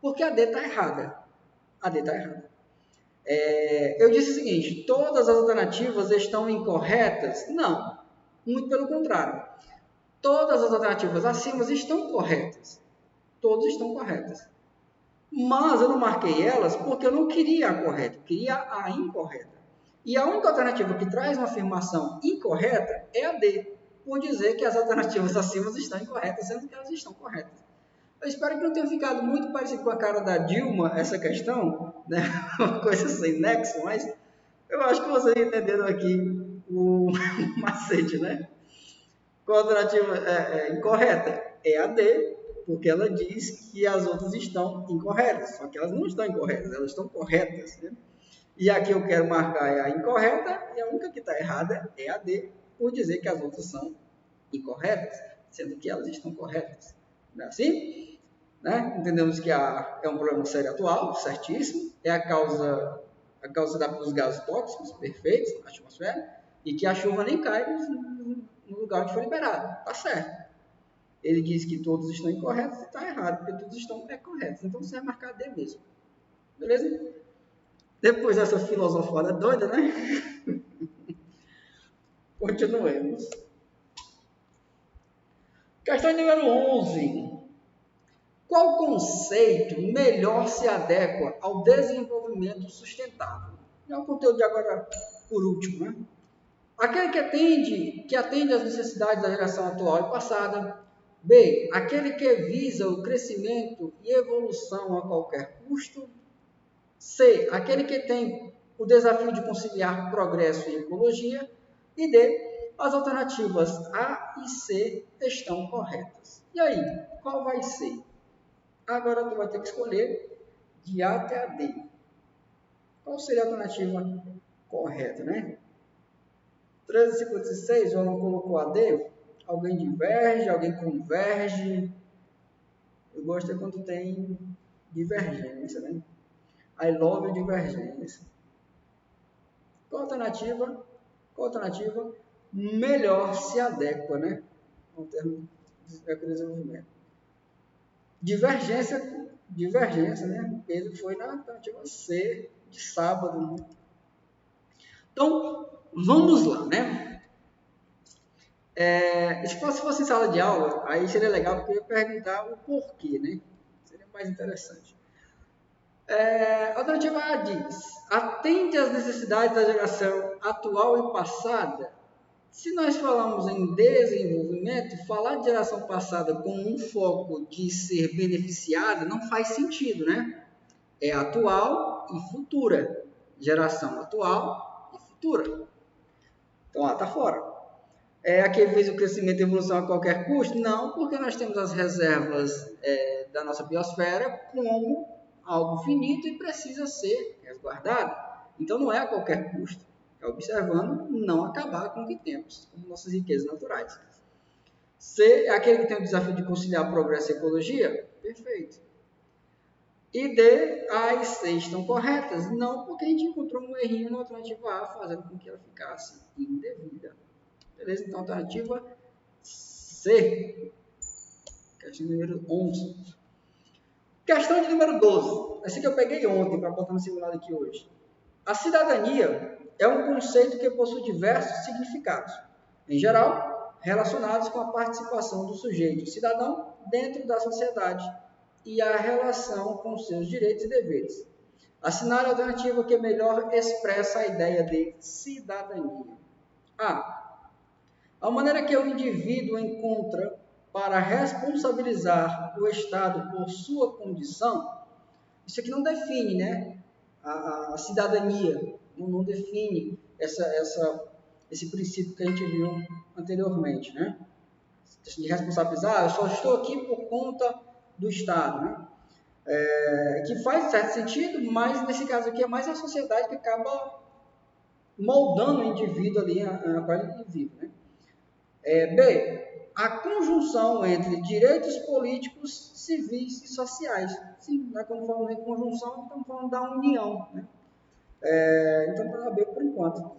Speaker 1: Porque a D está errada. A D está errada. Eu disse o seguinte, todas as alternativas estão incorretas? Não, muito pelo contrário. Todas as alternativas acima estão corretas. Todas estão corretas. Mas eu não marquei elas porque eu não queria a correta, eu queria a incorreta. E a única alternativa que traz uma afirmação incorreta é a D, por dizer que as alternativas acima estão incorretas, sendo que elas estão corretas. Eu espero que não tenha ficado muito parecido com a cara da Dilma essa questão, né? Uma coisa sem nexo, mas eu acho que vocês entenderam aqui o macete, né? Qual a alternativa incorreta? É a D, porque ela diz que as outras estão incorretas, só que elas não estão incorretas, elas estão corretas, né? E aqui eu quero marcar a incorreta, e a única que está errada é a D, por dizer que as outras são incorretas, sendo que elas estão corretas. Não é assim? Né? Entendemos que é um problema sério atual, certíssimo, é a causa dos gases tóxicos perfeitos na atmosfera, e que a chuva nem cai no lugar onde foi liberado. Está certo. Ele diz que todos estão incorretos e está errado, porque todos estão corretos. Então você vai marcar D mesmo. Beleza? Depois dessa filosofada doida, né? Continuemos. Questão número 11. Qual conceito melhor se adequa ao desenvolvimento sustentável? É o conteúdo de agora, por último, né? Aquele que atende às necessidades da geração atual e passada. B. Aquele que visa o crescimento e evolução a qualquer custo. C. Aquele que tem o desafio de conciliar progresso e ecologia. E D. As alternativas A e C estão corretas. E aí, qual vai ser? Agora tu vai ter que escolher de A até a D. Qual seria a alternativa correta, né? 13,56, o aluno colocou a D. Alguém diverge, alguém converge. Eu gosto é quando tem divergência, né? I love divergência. Qual alternativa melhor se adequa, né? Ao termo de desenvolvimento. Divergência, né? Pedro foi na alternativa C de sábado, né? Então, vamos lá, né? Se fosse em sala de aula, aí seria legal porque eu ia perguntar o porquê, né? Seria mais interessante. A alternativa A diz: atende às necessidades da geração atual e passada. Se nós falamos em desenvolvimento, falar de geração passada com um foco de ser beneficiada não faz sentido, né? É atual e futura. Geração atual e futura. Então, está fora. Aqui vez o crescimento e evolução a qualquer custo? Não, porque nós temos as reservas da nossa biosfera como algo finito e precisa ser resguardado. Então, não é a qualquer custo. É observando não acabar com o que temos, como nossas riquezas naturais. C é aquele que tem o desafio de conciliar progresso e ecologia? Perfeito. E D, A e C estão corretas? Não, porque a gente encontrou um errinho na alternativa A, fazendo com que ela ficasse indevida. Beleza? Então, alternativa C. Questão número 11. Questão de número 12. Essa que eu peguei ontem para botar no simulado aqui hoje. A cidadania é um conceito que possui diversos significados, em geral, relacionados com a participação do sujeito cidadão dentro da sociedade e a relação com seus direitos e deveres. Assinar a alternativa que melhor expressa a ideia de cidadania. A maneira que o indivíduo encontra para responsabilizar o Estado por sua condição, isso aqui não define, né? A cidadania não define esse princípio que a gente viu anteriormente, né? De responsabilizar, eu só estou aqui por conta do Estado, né? Que faz certo sentido, mas nesse caso aqui é mais a sociedade que acaba moldando o indivíduo ali a qual ele vive, né? B, a conjunção entre direitos políticos, civis e sociais. Sim, né? Quando falamos em conjunção, estamos falando da união, né? Então, está B por enquanto.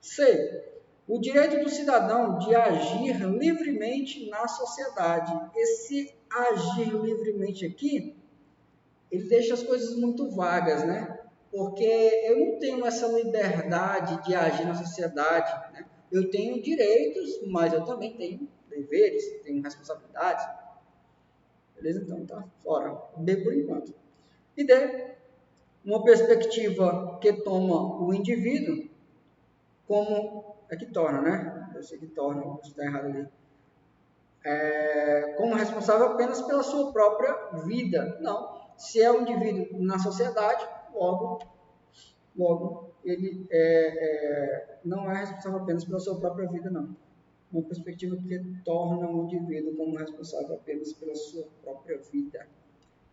Speaker 1: C, o direito do cidadão de agir livremente na sociedade. Esse agir livremente aqui, ele deixa as coisas muito vagas, né? Porque eu não tenho essa liberdade de agir na sociedade, né? Eu tenho direitos, mas eu também tenho deveres, tenho responsabilidades. Beleza? Então, tá fora. B por enquanto. E D, uma perspectiva que toma o indivíduo como... que torna, né? Eu sei que torna, isso está errado ali. Como responsável apenas pela sua própria vida. Não. Se é um indivíduo na sociedade, logo ele não é responsável apenas pela sua própria vida, não. Uma perspectiva que torna o indivíduo como responsável apenas pela sua própria vida.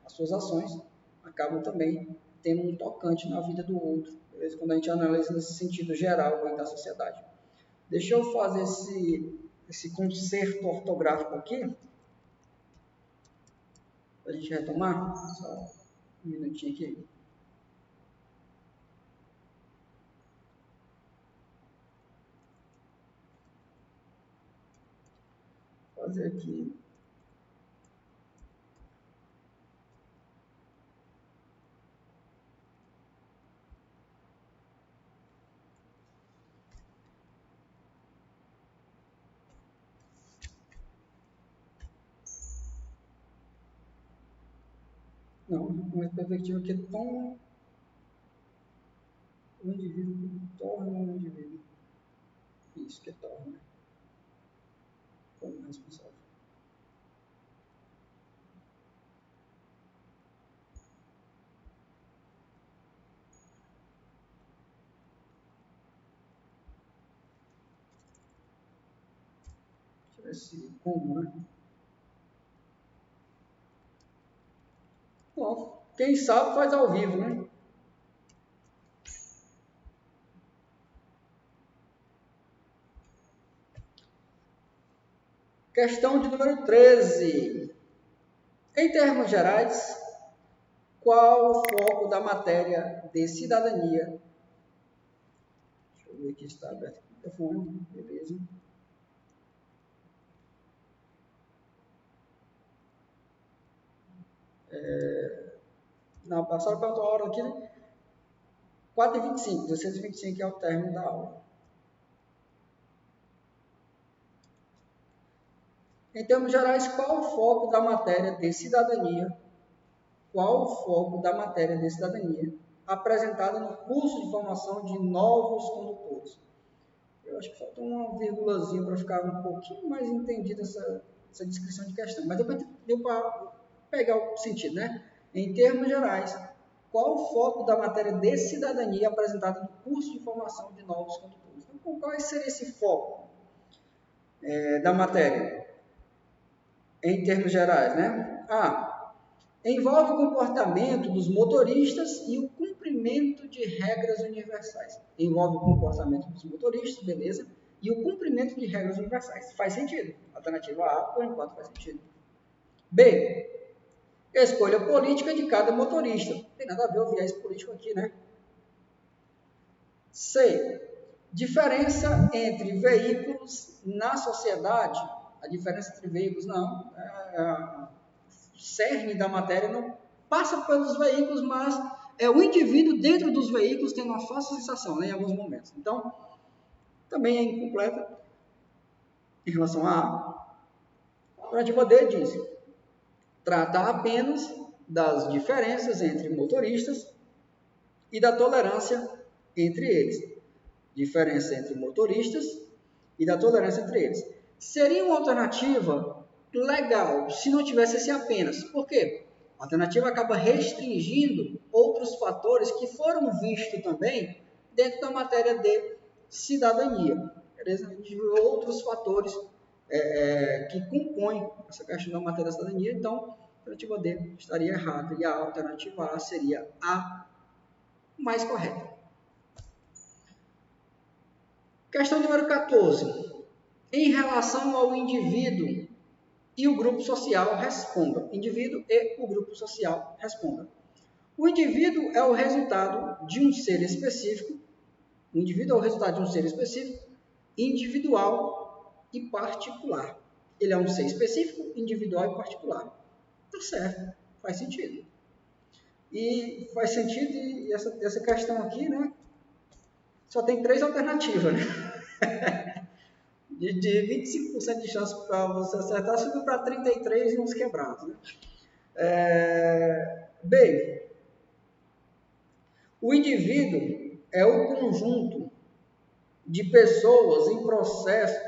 Speaker 1: As suas ações acabam também tendo um tocante na vida do outro, beleza? Quando a gente analisa nesse sentido geral da sociedade. Deixa eu fazer esse conserto ortográfico aqui, para a gente retomar. Só um minutinho aqui. Fazer aqui. Não, uma perspectiva que é tão... O indivíduo torna um indivíduo. Isso que torna. Como responsável. Deixa eu ver se como, né? Bom, quem sabe faz ao vivo, né? Questão de número 13. Em termos gerais, qual o foco da matéria de cidadania? Deixa eu ver aqui se está aberto o microfone. Beleza. Não, passaram para outra hora aqui, né? 4h25, 16h25 é o término da aula. Em termos gerais, qual o foco da matéria de cidadania? Qual o foco da matéria de cidadania apresentada no curso de formação de novos condutores? Eu acho que falta uma vírgulazinha para ficar um pouquinho mais entendida essa descrição de questão. Mas deu para pegar o sentido, né? Em termos gerais, qual o foco da matéria de cidadania apresentada no curso de formação de novos condutores? Então, qual seria esse foco da matéria? Em termos gerais, né? Envolve o comportamento dos motoristas e o cumprimento de regras universais. Envolve o comportamento dos motoristas, beleza? E o cumprimento de regras universais. Faz sentido. Alternativa A, por enquanto, faz sentido. B. Escolha política de cada motorista. Não tem nada a ver o viés político aqui, né? C. Diferença entre veículos na sociedade. A diferença entre veículos, não. O cerne da matéria não passa pelos veículos, mas é o indivíduo dentro dos veículos tendo uma falsa sensação, né, em alguns momentos. Então, também é incompleta em relação a A. A alternativa D diz: trata apenas das diferenças entre motoristas e da tolerância entre eles. Diferença entre motoristas e da tolerância entre eles. Seria uma alternativa legal se não tivesse esse apenas. Por quê? A alternativa acaba restringindo outros fatores que foram vistos também dentro da matéria de cidadania. Beleza? A gente viu outros fatores que compõem essa questão da matéria da cidadania. Então, a alternativa D estaria errada e a alternativa A seria a mais correta. Questão número 14. Em relação ao indivíduo e o grupo social, responda. Indivíduo e o grupo social, responda. O indivíduo é o resultado de um ser específico. O indivíduo é o resultado de um ser específico, individual e particular. Ele é um ser específico, individual e particular. Tá certo, faz sentido. E faz sentido, e essa questão aqui, né? Só tem 3 alternativas, né? De 25% de chance para você acertar, subiu para 33 e uns quebrados. Né? Bem, o indivíduo é o conjunto de pessoas em processo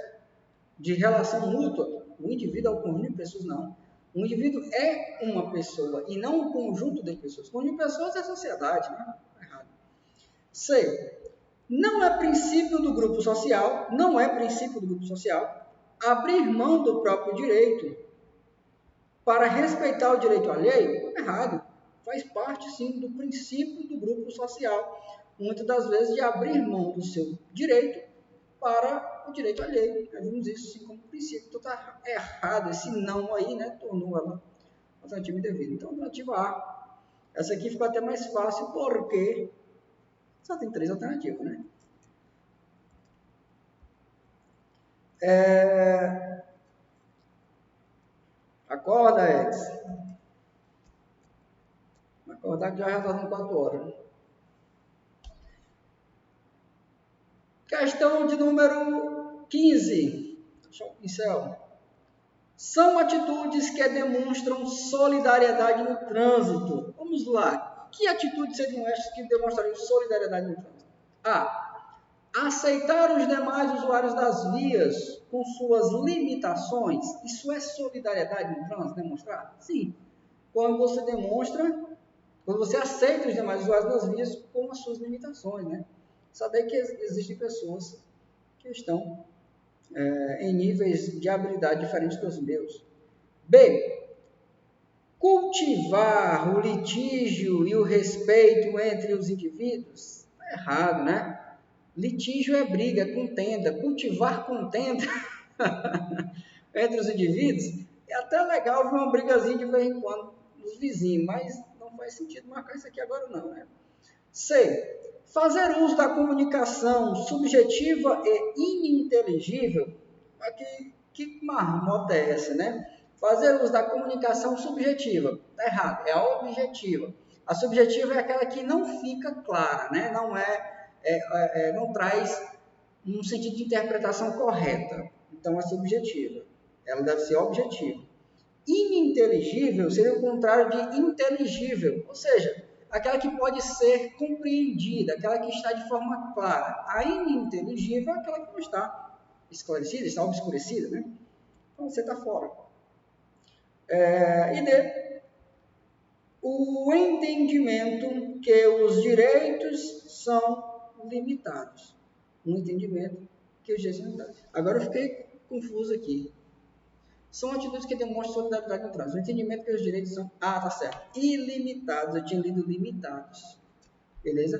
Speaker 1: de relação mútua. O indivíduo é o conjunto de pessoas, não. O indivíduo é uma pessoa e não um conjunto de pessoas. O conjunto de pessoas é a sociedade, né? Errado. C. Não é princípio do grupo social, abrir mão do próprio direito para respeitar o direito alheio? Errado. Faz parte, sim, do princípio do grupo social. Muitas das vezes de abrir mão do seu direito para o direito alheio. Nós vimos isso assim, como princípio. Então está errado, esse não aí, né, tornou ela alternativa indevida. Então, alternativa A. Essa aqui ficou até mais fácil, porque só tem 3 alternativas, né? Acorda, Edson. Acordar que já está dando 4 horas. Questão de número 15. Deixa eu pincel. São atitudes que demonstram solidariedade no trânsito. Vamos lá. Que atitudes seriam estas que demonstrariam solidariedade no trânsito? A. Aceitar os demais usuários das vias com suas limitações. Isso é solidariedade no trânsito? Demonstrar? Sim. Quando você aceita os demais usuários das vias com as suas limitações, né? Saber que existem pessoas que estão em níveis de habilidade diferentes dos meus. B. Cultivar o litígio e o respeito entre os indivíduos. Está errado, né? Litígio é briga, é contenda. Cultivar contenda entre os indivíduos é até legal ver uma brigazinha de vez em quando nos vizinhos, mas não faz sentido marcar isso aqui agora não, né? C. Fazer uso da comunicação subjetiva e ininteligível. Aqui, que marmota é essa, né? Fazer uso da comunicação subjetiva. Está errado, é a objetiva. A subjetiva é aquela que não fica clara, né? Não traz um sentido de interpretação correta. Então, é subjetiva. Ela deve ser objetiva. Ininteligível seria o contrário de inteligível, ou seja, aquela que pode ser compreendida, aquela que está de forma clara. A ininteligível é aquela que não está esclarecida, está obscurecida, né? Então você está fora. E D. O entendimento que os direitos são limitados. Um entendimento que os direitos são limitados. Agora eu fiquei confuso aqui. São atitudes que demonstram solidariedade no trânsito. O entendimento que os direitos são... Ah, tá certo. Ilimitados. Eu tinha lido limitados. Beleza?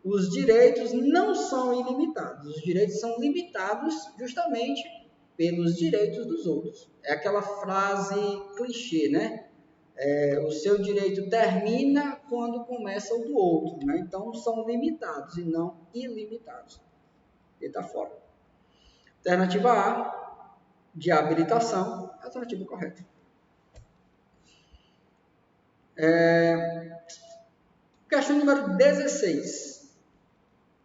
Speaker 1: Os direitos não são ilimitados. Os direitos são limitados justamente pelos direitos dos outros. É aquela frase clichê, né? O seu direito termina quando começa o do outro, né? Então, são limitados e não ilimitados. Ele está fora. Alternativa A, de habilitação, é a alternativa correta. Questão número 16.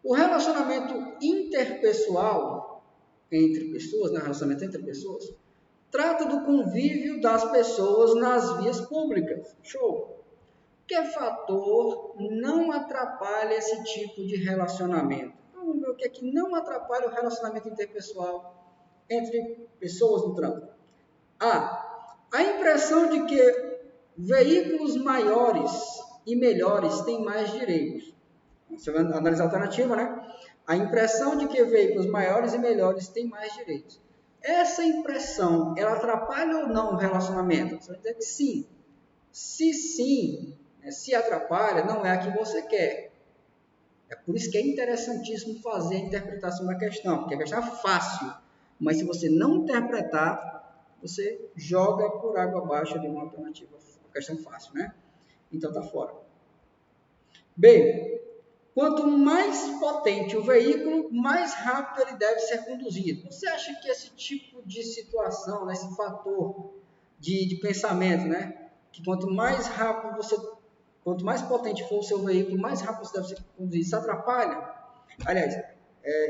Speaker 1: O relacionamento interpessoal entre pessoas, né? Relacionamento entre pessoas, trata do convívio das pessoas nas vias públicas. Show! Que fator não atrapalha esse tipo de relacionamento? Vamos ver o que é que não atrapalha o relacionamento interpessoal entre pessoas no trânsito. A impressão de que veículos maiores e melhores têm mais direitos. Você vai analisar a alternativa, né? A impressão de que veículos maiores e melhores têm mais direitos. Essa impressão, ela atrapalha ou não o relacionamento? Você vai dizer que sim. Se sim, se atrapalha, não é a que você quer. É por isso que é interessantíssimo fazer a interpretação da questão, porque a questão é fácil, mas se você não interpretar, você joga por água abaixo de uma alternativa, uma questão fácil, né? Então está fora. B. Quanto mais potente o veículo, mais rápido ele deve ser conduzido. Você acha que esse tipo de situação, né, esse fator de pensamento, né, que quanto mais potente for o seu veículo, mais rápido você deve ser conduzido, isso atrapalha? Aliás,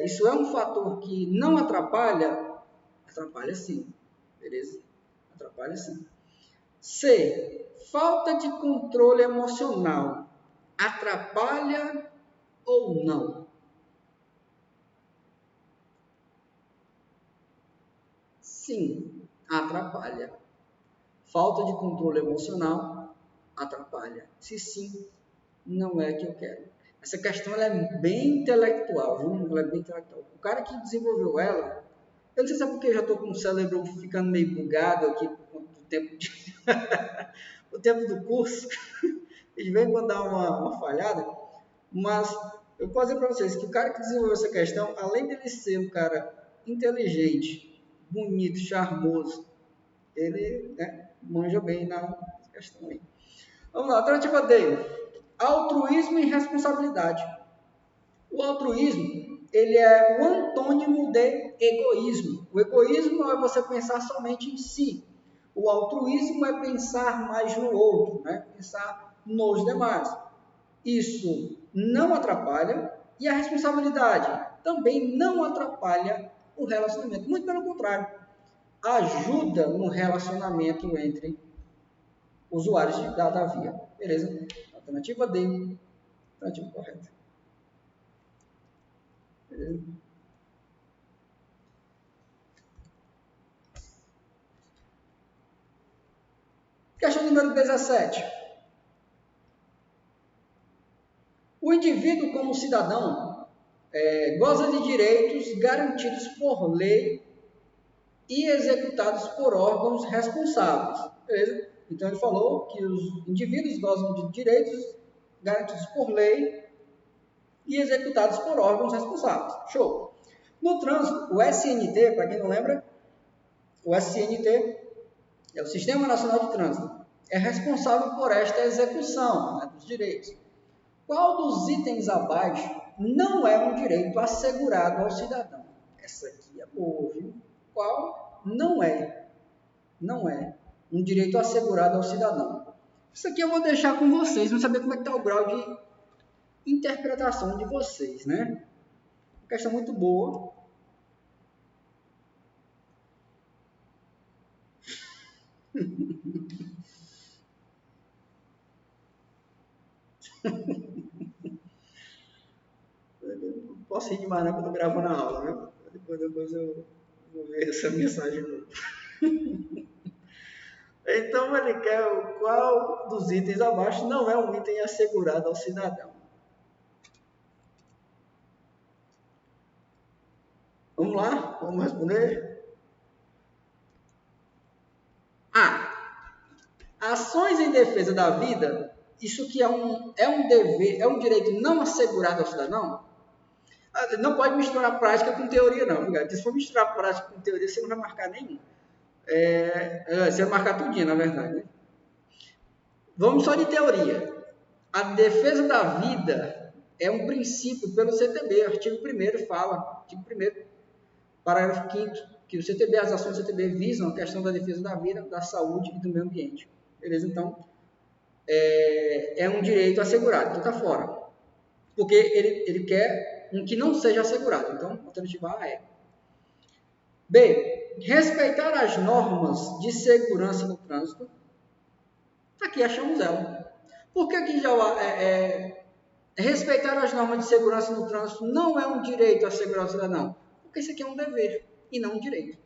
Speaker 1: isso é um fator que não atrapalha? Atrapalha sim, beleza? Atrapalha sim. C. Falta de controle emocional. Atrapalha ou não? Sim, atrapalha. Falta de controle emocional atrapalha. Se sim, não é que eu quero. Essa questão ela é bem intelectual, viu? Ela é bem intelectual. O cara que desenvolveu ela, eu não sei se é porque eu já estou com o cérebro ficando meio bugado aqui por conta do tempo, o tempo do curso, e vem quando dar uma falhada, mas eu posso dizer para vocês que o cara que desenvolveu essa questão, além dele ser um cara inteligente, bonito, charmoso. Ele, né, manja bem na questão aí. Vamos lá, alternativa D. Altruísmo e responsabilidade. O altruísmo, ele é o antônimo de egoísmo. O egoísmo é você pensar somente em si. O altruísmo é pensar mais no outro, né? Pensar nos demais. Isso não atrapalha, e a responsabilidade também não atrapalha o relacionamento. Muito pelo contrário, ajuda no relacionamento entre usuários da via. Beleza? Alternativa D, alternativa correta. Beleza? Questão número 17. O indivíduo, como cidadão, goza de direitos garantidos por lei e executados por órgãos responsáveis. Beleza? Então, ele falou que os indivíduos gozam de direitos garantidos por lei e executados por órgãos responsáveis. Show! No trânsito, o SNT, para quem não lembra, o SNT é o Sistema Nacional de Trânsito, é responsável por esta execução, né, dos direitos. Qual dos itens abaixo não é um direito assegurado ao cidadão? Essa aqui é boa, viu? Qual não é? Não é um direito assegurado ao cidadão. Isso aqui eu vou deixar com vocês, vamos saber como é que está o grau de interpretação de vocês, né? Uma questão muito boa. Não posso rir demais, não, que eu estou gravando a aula, viu? Depois eu vou ver essa mensagem de novo. Então, ele quer qual dos itens abaixo não é um item assegurado ao cidadão. Vamos lá? Vamos responder? A. Ações em defesa da vida. Isso que é um dever, é um direito não assegurado ao cidadão? Não pode misturar prática com teoria, não. Se for misturar prática com teoria, você não vai marcar nenhum. Você vai marcar tudinho, na verdade. Né? Vamos só de teoria. A defesa da vida é um princípio pelo CTB. O artigo 1º fala, artigo 1º, parágrafo 5º, que o CTB, as ações do CTB visam a questão da defesa da vida, da saúde e do meio ambiente. Beleza? Então, é um direito assegurado. Então, está fora. Porque ele quer um que não seja assegurado. Então, a alternativa A é. B. Respeitar as normas de segurança no trânsito. Aqui achamos ela. Por que aqui já respeitar as normas de segurança no trânsito não é um direito assegurado ao cidadão? Porque isso aqui é um dever e não um direito.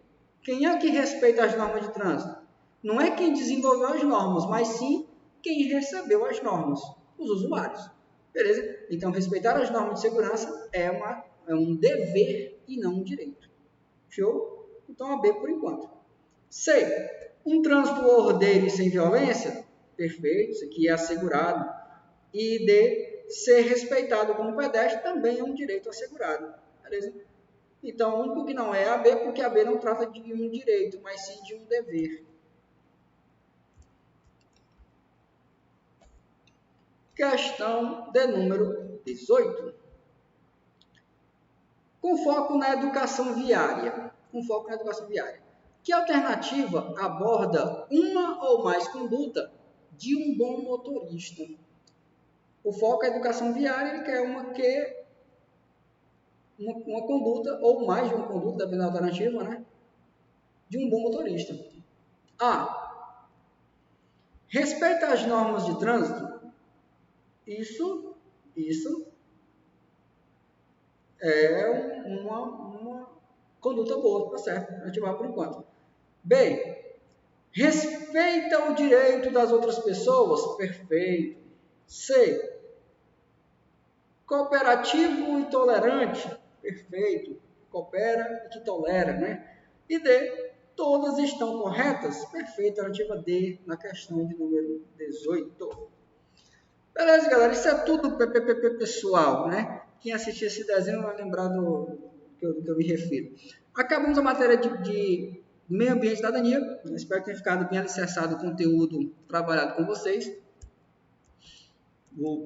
Speaker 1: Quem é que respeita as normas de trânsito? Não é quem desenvolveu as normas, mas sim quem recebeu as normas, os usuários. Beleza? Então, respeitar as normas de segurança é um dever e não um direito. Show? Então, a B por enquanto. C. Um trânsito ordeiro e sem violência? Perfeito, isso aqui é assegurado. E D. Ser respeitado como pedestre também é um direito assegurado. Beleza? Então, o único que não é a B, porque a B não trata de um direito, mas sim de um dever. Questão de número 18. Com foco na educação viária. Que alternativa aborda uma ou mais condutas de um bom motorista? O foco é a educação viária, ele quer uma conduta, ou mais de uma conduta, dependendo da alternativa, né? De um bom motorista. A. Respeita as normas de trânsito. Isso é uma conduta boa, tá certo? Ativar por enquanto. B. Respeita o direito das outras pessoas. Perfeito. C. Cooperativo e tolerante. Perfeito. Coopera e que tolera, né? E D. Todas estão corretas. Perfeito. Alternativa D na questão de número 18. Beleza, galera? Isso é tudo PPP pessoal, né? Quem assistir esse desenho vai lembrar do que eu me refiro. Acabamos a matéria de meio ambiente e cidadania. Espero que tenha ficado bem alicerçado o conteúdo trabalhado com vocês. Vou